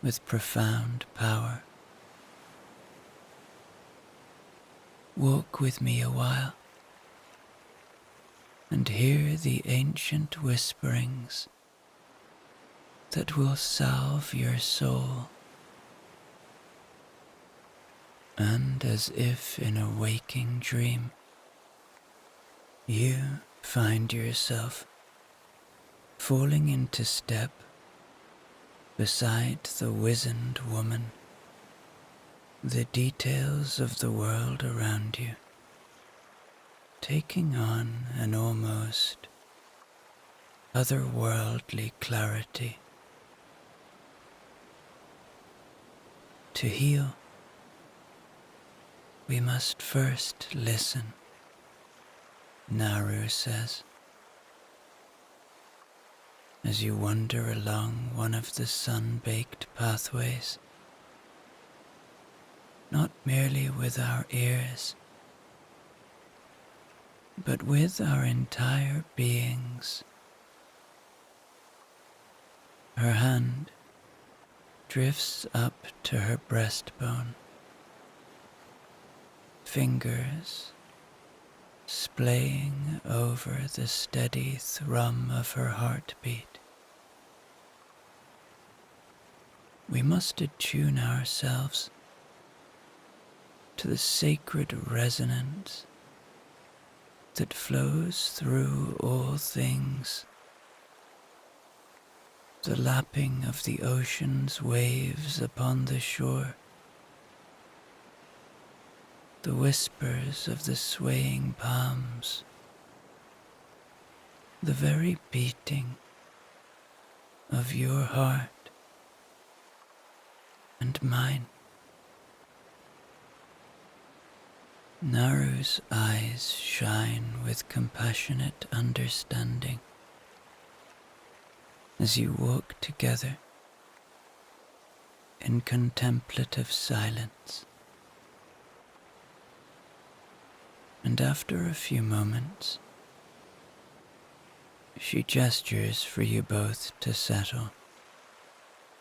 with profound power. Walk with me a while and hear the ancient whisperings that will salve your soul. And as if in a waking dream, you find yourself falling into step beside the wizened woman, the details of the world around you taking on an almost otherworldly clarity. To heal, we must first listen, Naru says, as you wander along one of the sun-baked pathways, not merely with our ears, but with our entire beings. Her hand drifts up to her breastbone, fingers splaying over the steady thrum of her heartbeat. We must attune ourselves to the sacred resonance that flows through all things, the lapping of the ocean's waves upon the shore, the whispers of the swaying palms, the very beating of your heart and mine. Naru's eyes shine with compassionate understanding as you walk together in contemplative silence. And after a few moments, she gestures for you both to settle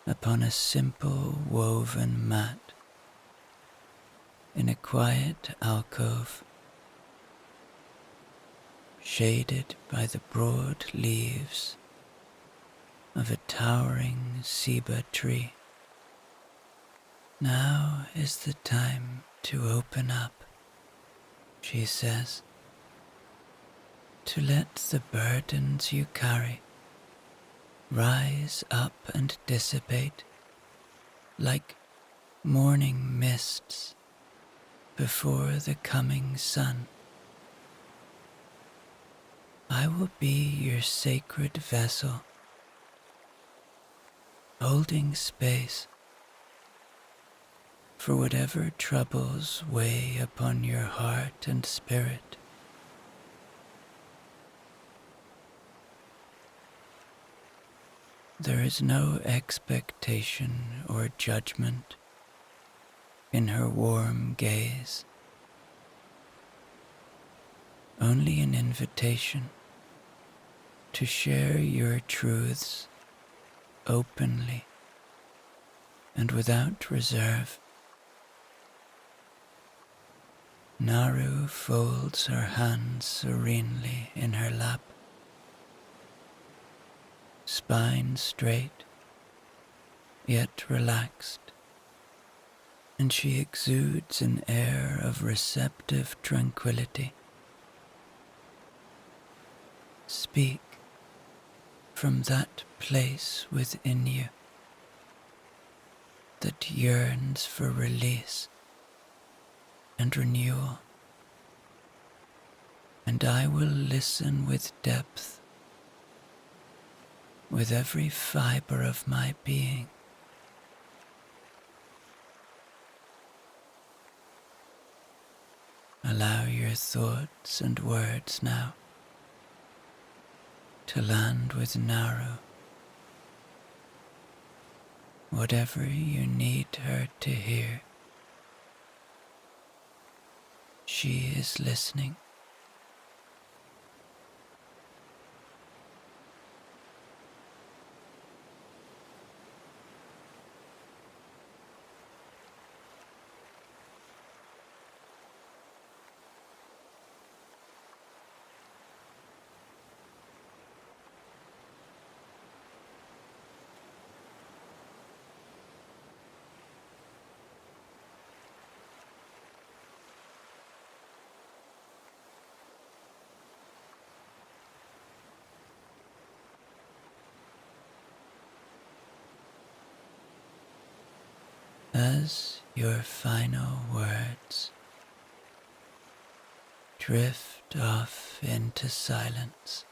upon a simple woven mat in a quiet alcove, shaded by the broad leaves of a towering ceiba tree. Now is the time to open up, she says, to let the burdens you carry rise up and dissipate like morning mists before the coming sun. I will be your sacred vessel, holding space for whatever troubles weigh upon your heart and spirit. There is no expectation or judgment in her warm gaze, only an invitation to share your truths openly and without reserve. Naru folds her hands serenely in her lap, spine straight, yet relaxed, and she exudes an air of receptive tranquility. Speak from that place within you that yearns for release and renewal, and I will listen with depth, with every fiber of my being. Allow your thoughts and words now to land with Naru, whatever you need her to hear. She is listening. As your final words drift off into silence,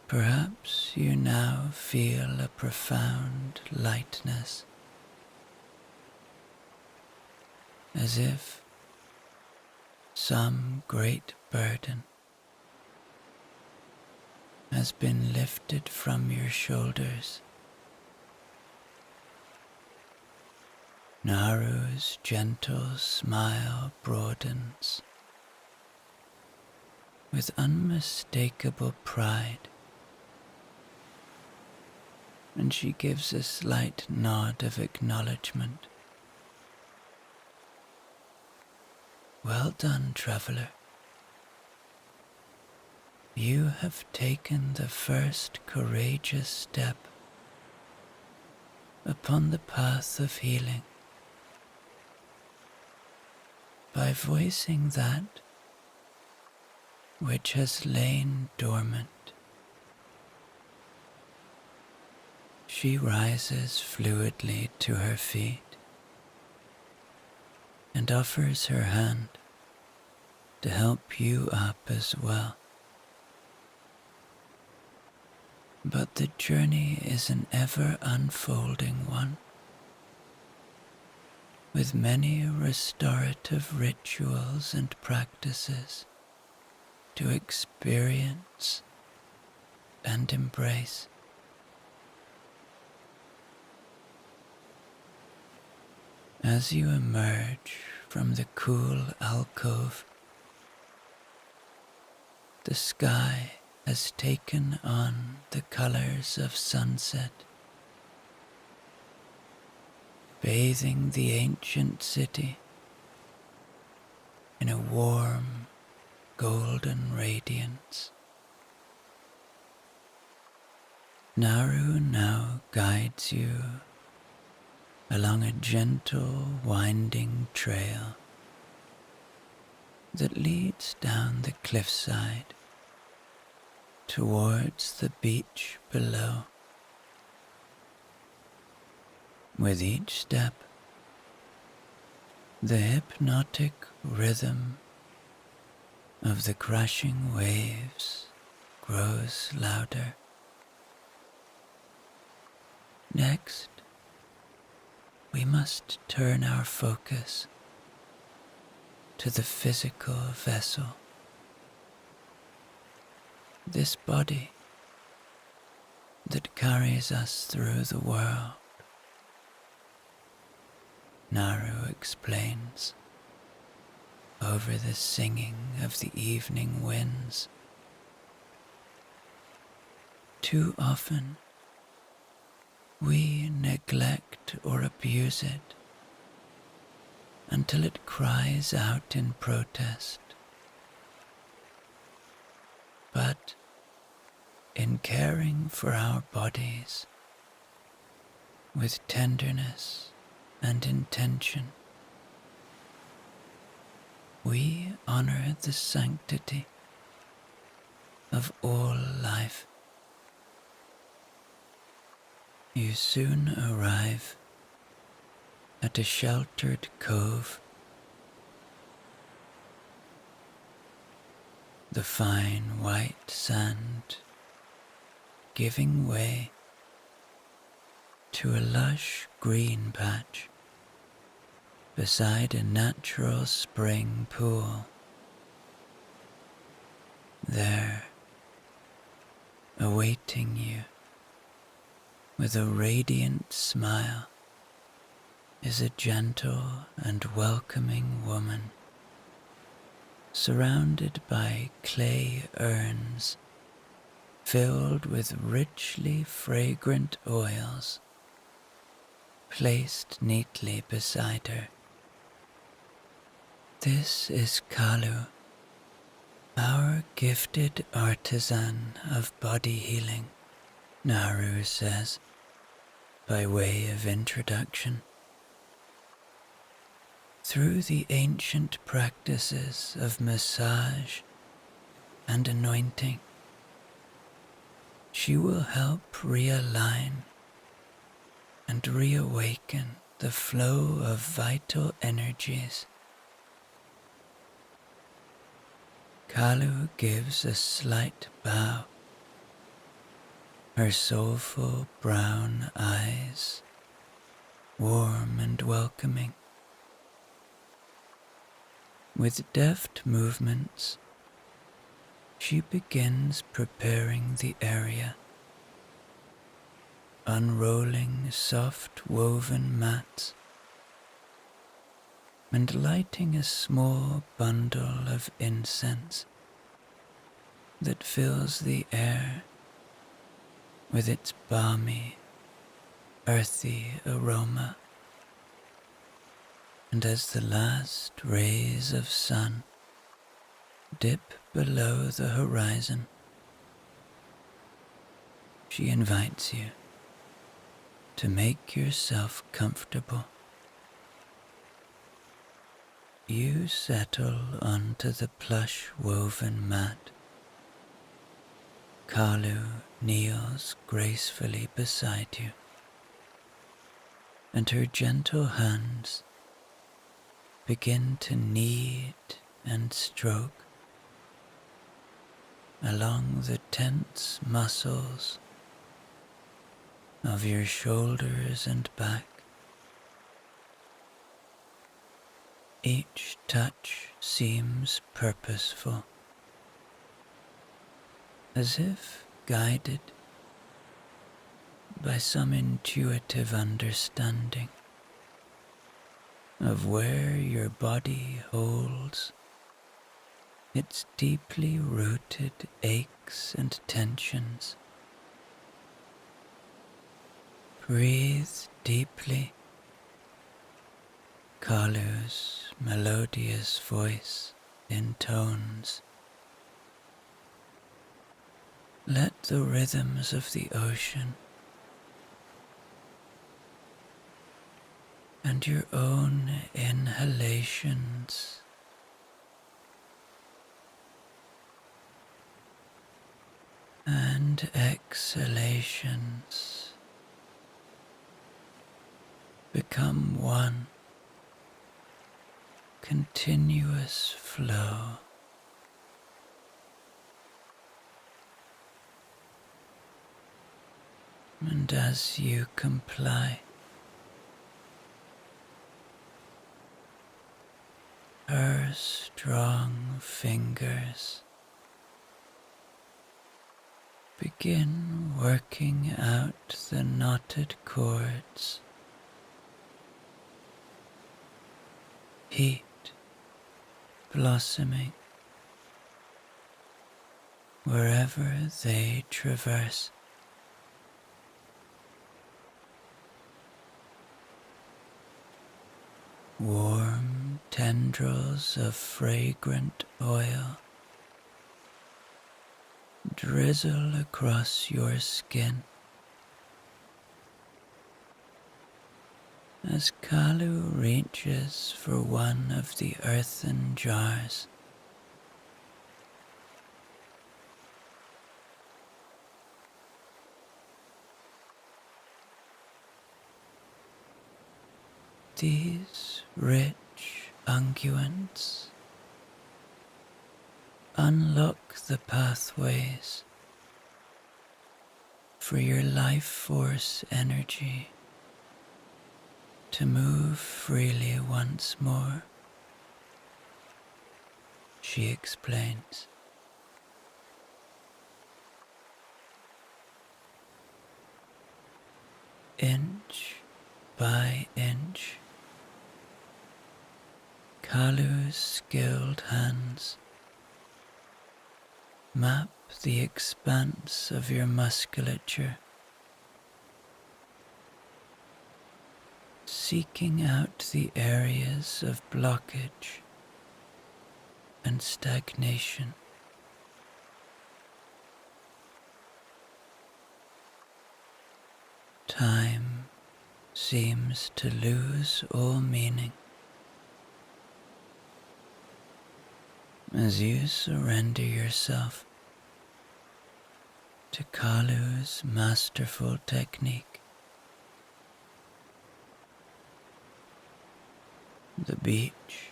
perhaps you now feel a profound lightness, as if some great burden has been lifted from your shoulders. Naru's gentle smile broadens with unmistakable pride, and she gives a slight nod of acknowledgement. Well done, traveler. You have taken the first courageous step upon the path of healing by voicing that which has lain dormant. She rises fluidly to her feet and offers her hand to help you up as well. But the journey is an ever unfolding one, with many restorative rituals and practices to experience and embrace. As you emerge from the cool alcove, the sky has taken on the colors of sunset, bathing the ancient city in a warm, golden radiance. Naru now guides you along a gentle, winding trail that leads down the cliffside towards the beach below. With each step, the hypnotic rhythm of the crashing waves grows louder. Next, we must turn our focus to the physical vessel. This body that carries us through the world, Naru explains, over the singing of the evening winds. Too often, we neglect or abuse it until it cries out in protest. But in caring for our bodies with tenderness and intention, we honor the sanctity of all life. You soon arrive at a sheltered cove. The fine white sand giving way to a lush green patch beside a natural spring pool. There, awaiting you with a radiant smile, is a gentle and welcoming woman, surrounded by clay urns filled with richly fragrant oils, placed neatly beside her. This is Kalu, our gifted artisan of body healing, Naru says, by way of introduction. Through the ancient practices of massage and anointing, she will help realign and reawaken the flow of vital energies. Kalu gives a slight bow, her soulful brown eyes warm and welcoming. With deft movements, she begins preparing the area, unrolling soft woven mats and lighting a small bundle of incense that fills the air with its balmy, earthy aroma. And as the last rays of sun dip below the horizon, she invites you to make yourself comfortable. You settle onto the plush woven mat. Kalu kneels gracefully beside you, and her gentle hands begin to knead and stroke along the tense muscles of your shoulders and back. Each touch seems purposeful, as if guided by some intuitive understanding of where your body holds its deeply rooted aches and tensions. Breathe deeply. Kalu's melodious voice intones. Let the rhythms of the ocean and your own inhalations and exhalations become one continuous flow. And as you comply, her strong fingers begin working out the knotted cords, heat blossoming wherever they traverse. Warm tendrils of fragrant oil drizzle across your skin as Kalu reaches for one of the earthen jars. These rich unguents unlock the pathways for your life force energy to move freely once more, she explains. Inch by inch, Kalu's skilled hands map the expanse of your musculature, seeking out the areas of blockage and stagnation. Time seems to lose all meaning as you surrender yourself to Kalu's masterful technique. The beach,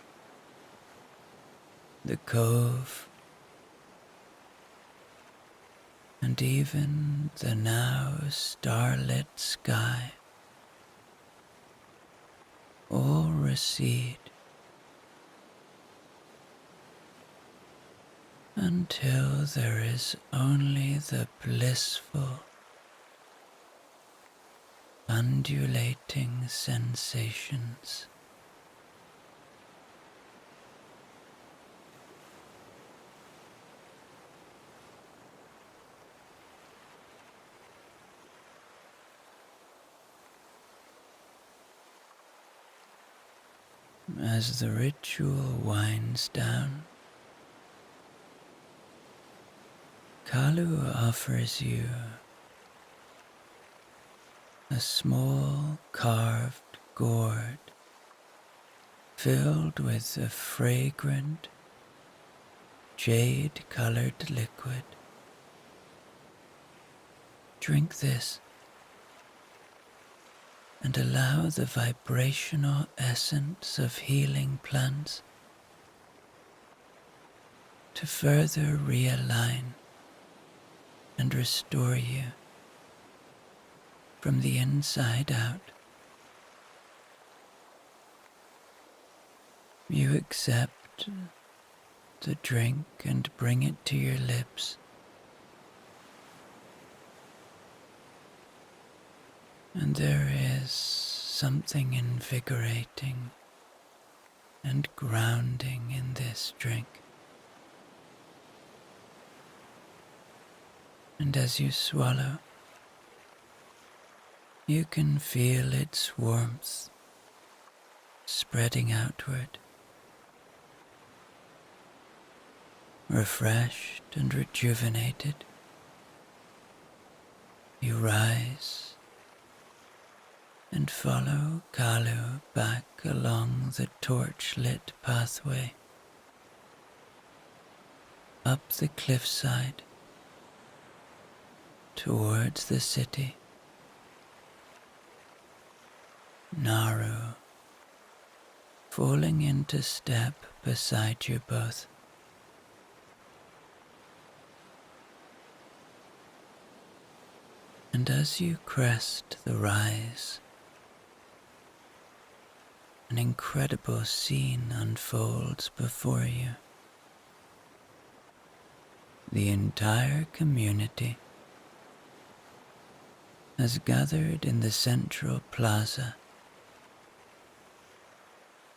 the cove, and even the now starlit sky all recede until there is only the blissful, undulating sensations. As the ritual winds down, Kalu offers you a small carved gourd filled with a fragrant jade-colored liquid. Drink this and allow the vibrational essence of healing plants to further realign and restore you from the inside out. You accept the drink and bring it to your lips. And there is something invigorating and grounding in this drink. And as you swallow, you can feel its warmth spreading outward. Refreshed and rejuvenated, you rise and follow Kalu back along the torch-lit pathway, up the cliffside, towards the city. Naru, falling into step beside you both. And as you crest the rise, an incredible scene unfolds before you. The entire community has gathered in the central plaza,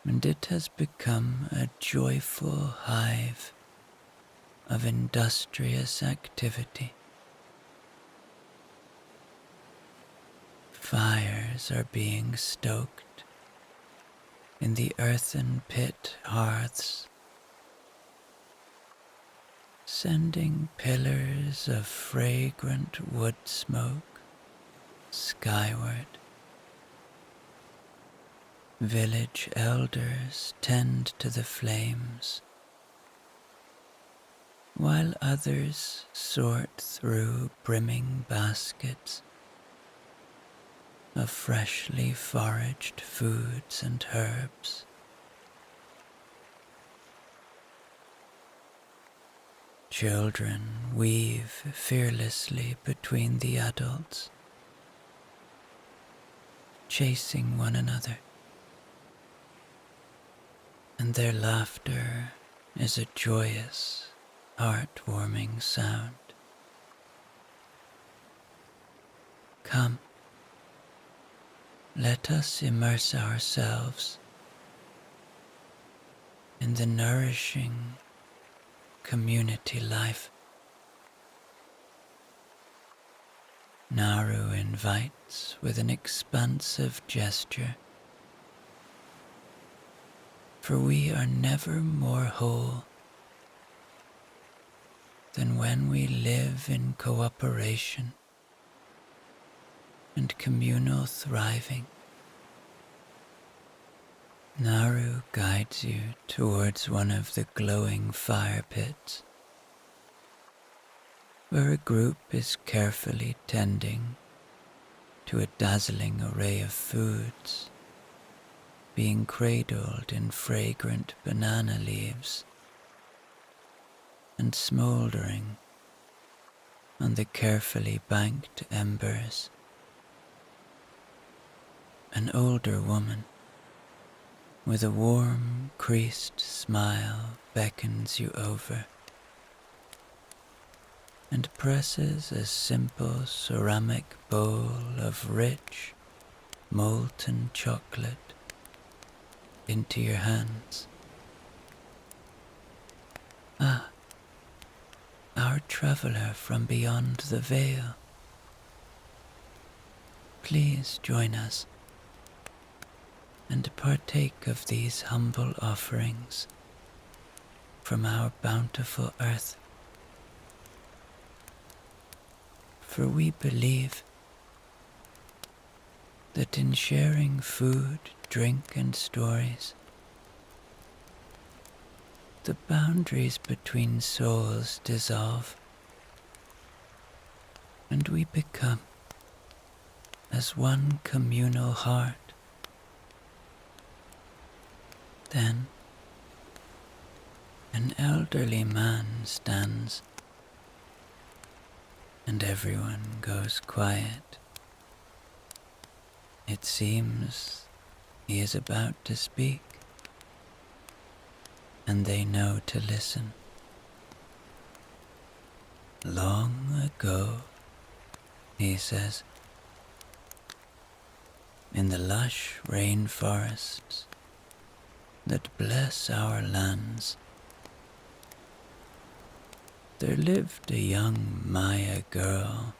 and it has become a joyful hive of industrious activity. Fires are being stoked in the earthen pit hearths, sending pillars of fragrant wood smoke skyward. Village elders tend to the flames, while others sort through brimming baskets of freshly foraged foods and herbs. Children weave fearlessly between the adults, chasing one another, and their laughter is a joyous, heartwarming sound. Come, let us immerse ourselves in the nourishing community life. Naru invites with an expansive gesture, for we are never more whole than when we live in cooperation and communal thriving. Naru guides you towards one of the glowing fire pits, where a group is carefully tending to a dazzling array of foods, being cradled in fragrant banana leaves and smouldering on the carefully banked embers. An older woman with a warm, creased smile beckons you over and presses a simple ceramic bowl of rich, molten chocolate into your hands. Ah, our traveler from beyond the veil. Please join us and partake of these humble offerings from our bountiful earth. For we believe that in sharing food, drink, and stories, the boundaries between souls dissolve, and we become as one communal heart. Then an elderly man stands, and everyone goes quiet. It seems he is about to speak, and they know to listen. Long ago, he says, in the lush rainforests that bless our lands, there lived a young Maya girl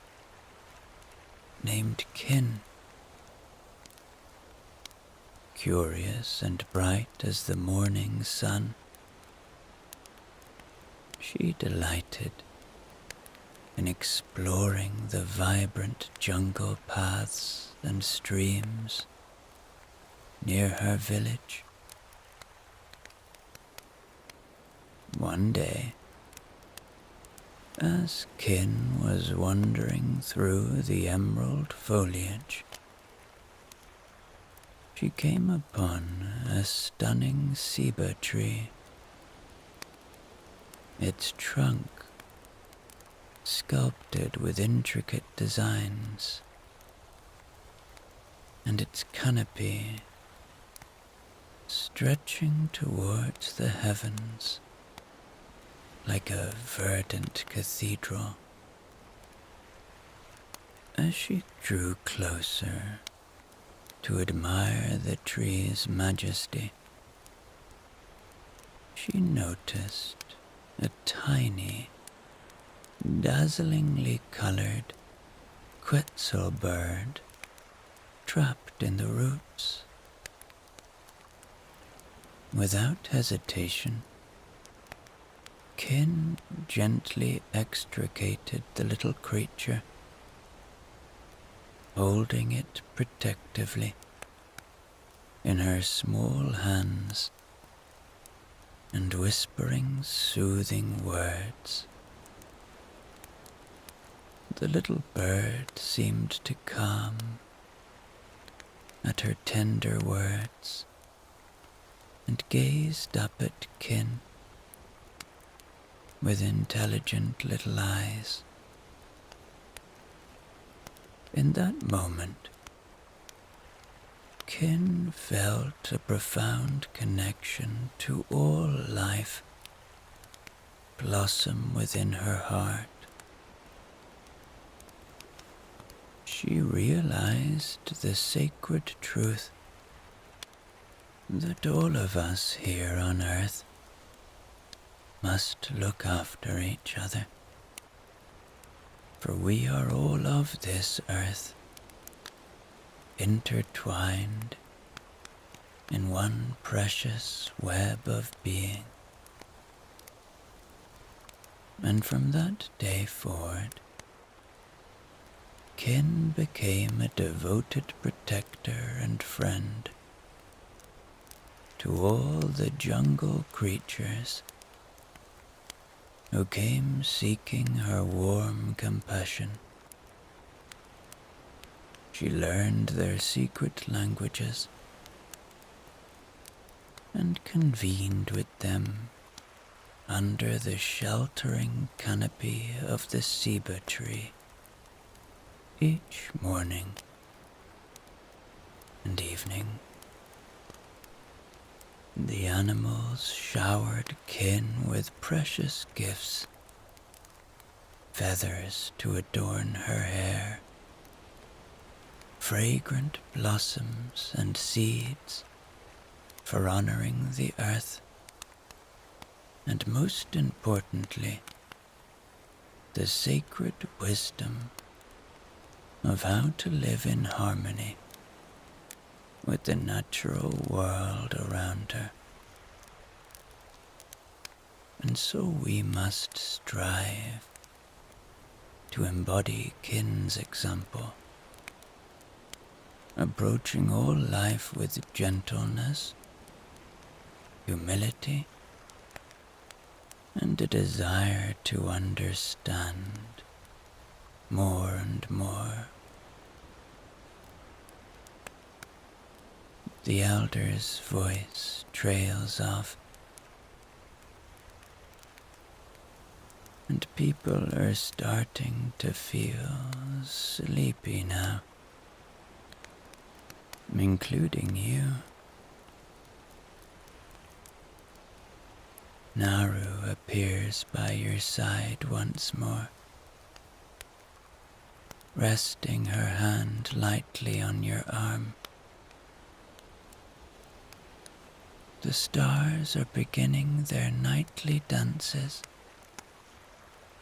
named Kin. Curious and bright as the morning sun, she delighted in exploring the vibrant jungle paths and streams near her village. One day, as Kin was wandering through the emerald foliage, she came upon a stunning ceiba tree, its trunk sculpted with intricate designs, and its canopy stretching towards the heavens like a verdant cathedral. As she drew closer to admire the tree's majesty, she noticed a tiny, dazzlingly colored quetzal bird trapped in the roots. Without hesitation, Kin gently extricated the little creature, holding it protectively in her small hands and whispering soothing words. The little bird seemed to calm at her tender words and gazed up at Kin with intelligent little eyes. In that moment, Kin felt a profound connection to all life blossom within her heart. She realized the sacred truth that all of us here on earth must look after each other, for we are all of this earth, intertwined in one precious web of being. And from that day forward, Kin became a devoted protector and friend to all the jungle creatures who came seeking her warm compassion. She learned their secret languages and convened with them under the sheltering canopy of the ceiba tree each morning and evening. The animals showered Kin with precious gifts, feathers to adorn her hair, fragrant blossoms and seeds for honoring the earth, and most importantly, the sacred wisdom of how to live in harmony with the natural world around her. And so we must strive to embody Kin's example, approaching all life with gentleness, humility, and a desire to understand more and more. The elder's voice trails off, and people are starting to feel sleepy now, including you. Naru appears by your side once more, resting her hand lightly on your arm. The stars are beginning their nightly dances,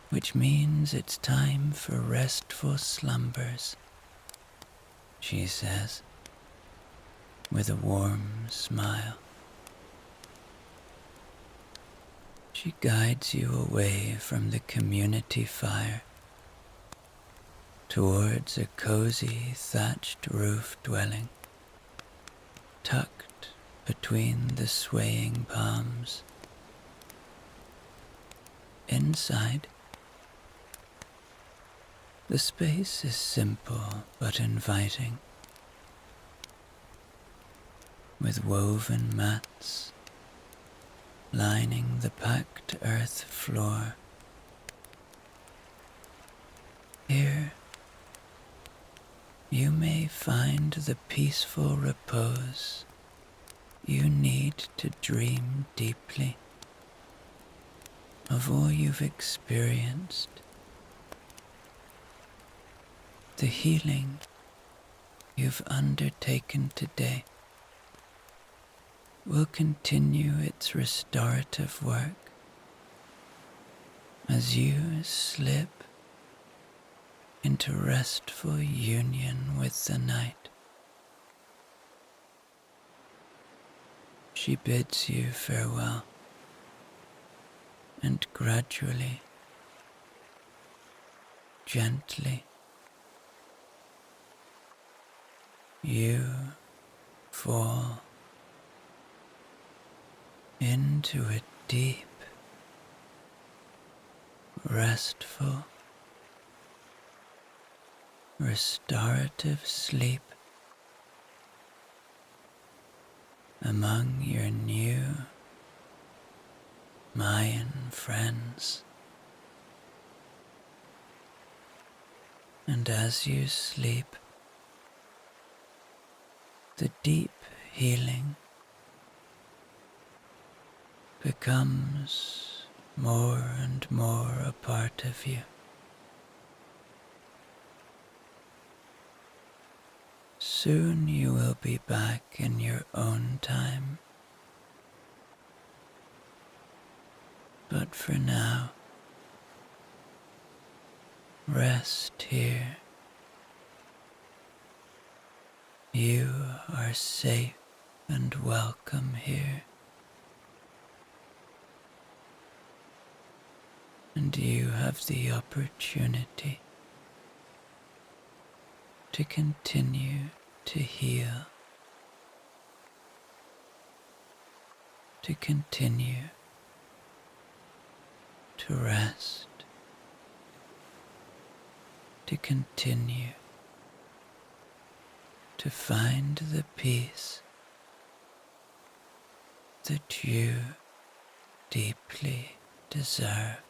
which means it's time for restful slumbers, she says, with a warm smile. She guides you away from the community fire towards a cozy thatched roof dwelling, tucked between the swaying palms. Inside, the space is simple but inviting, with woven mats lining the packed earth floor. Here, you may find the peaceful repose you need to dream deeply of all you've experienced. The healing you've undertaken today will continue its restorative work as you slip into restful union with the night. She bids you farewell, and gradually, gently, you fall into a deep, restful, restorative sleep among your new Mayan friends. And as you sleep, the deep healing becomes more and more a part of you. Soon you will be back in your own time. But for now, rest here. You are safe and welcome here. And you have the opportunity to continue to heal, to continue to rest, to continue to find the peace that you deeply deserve.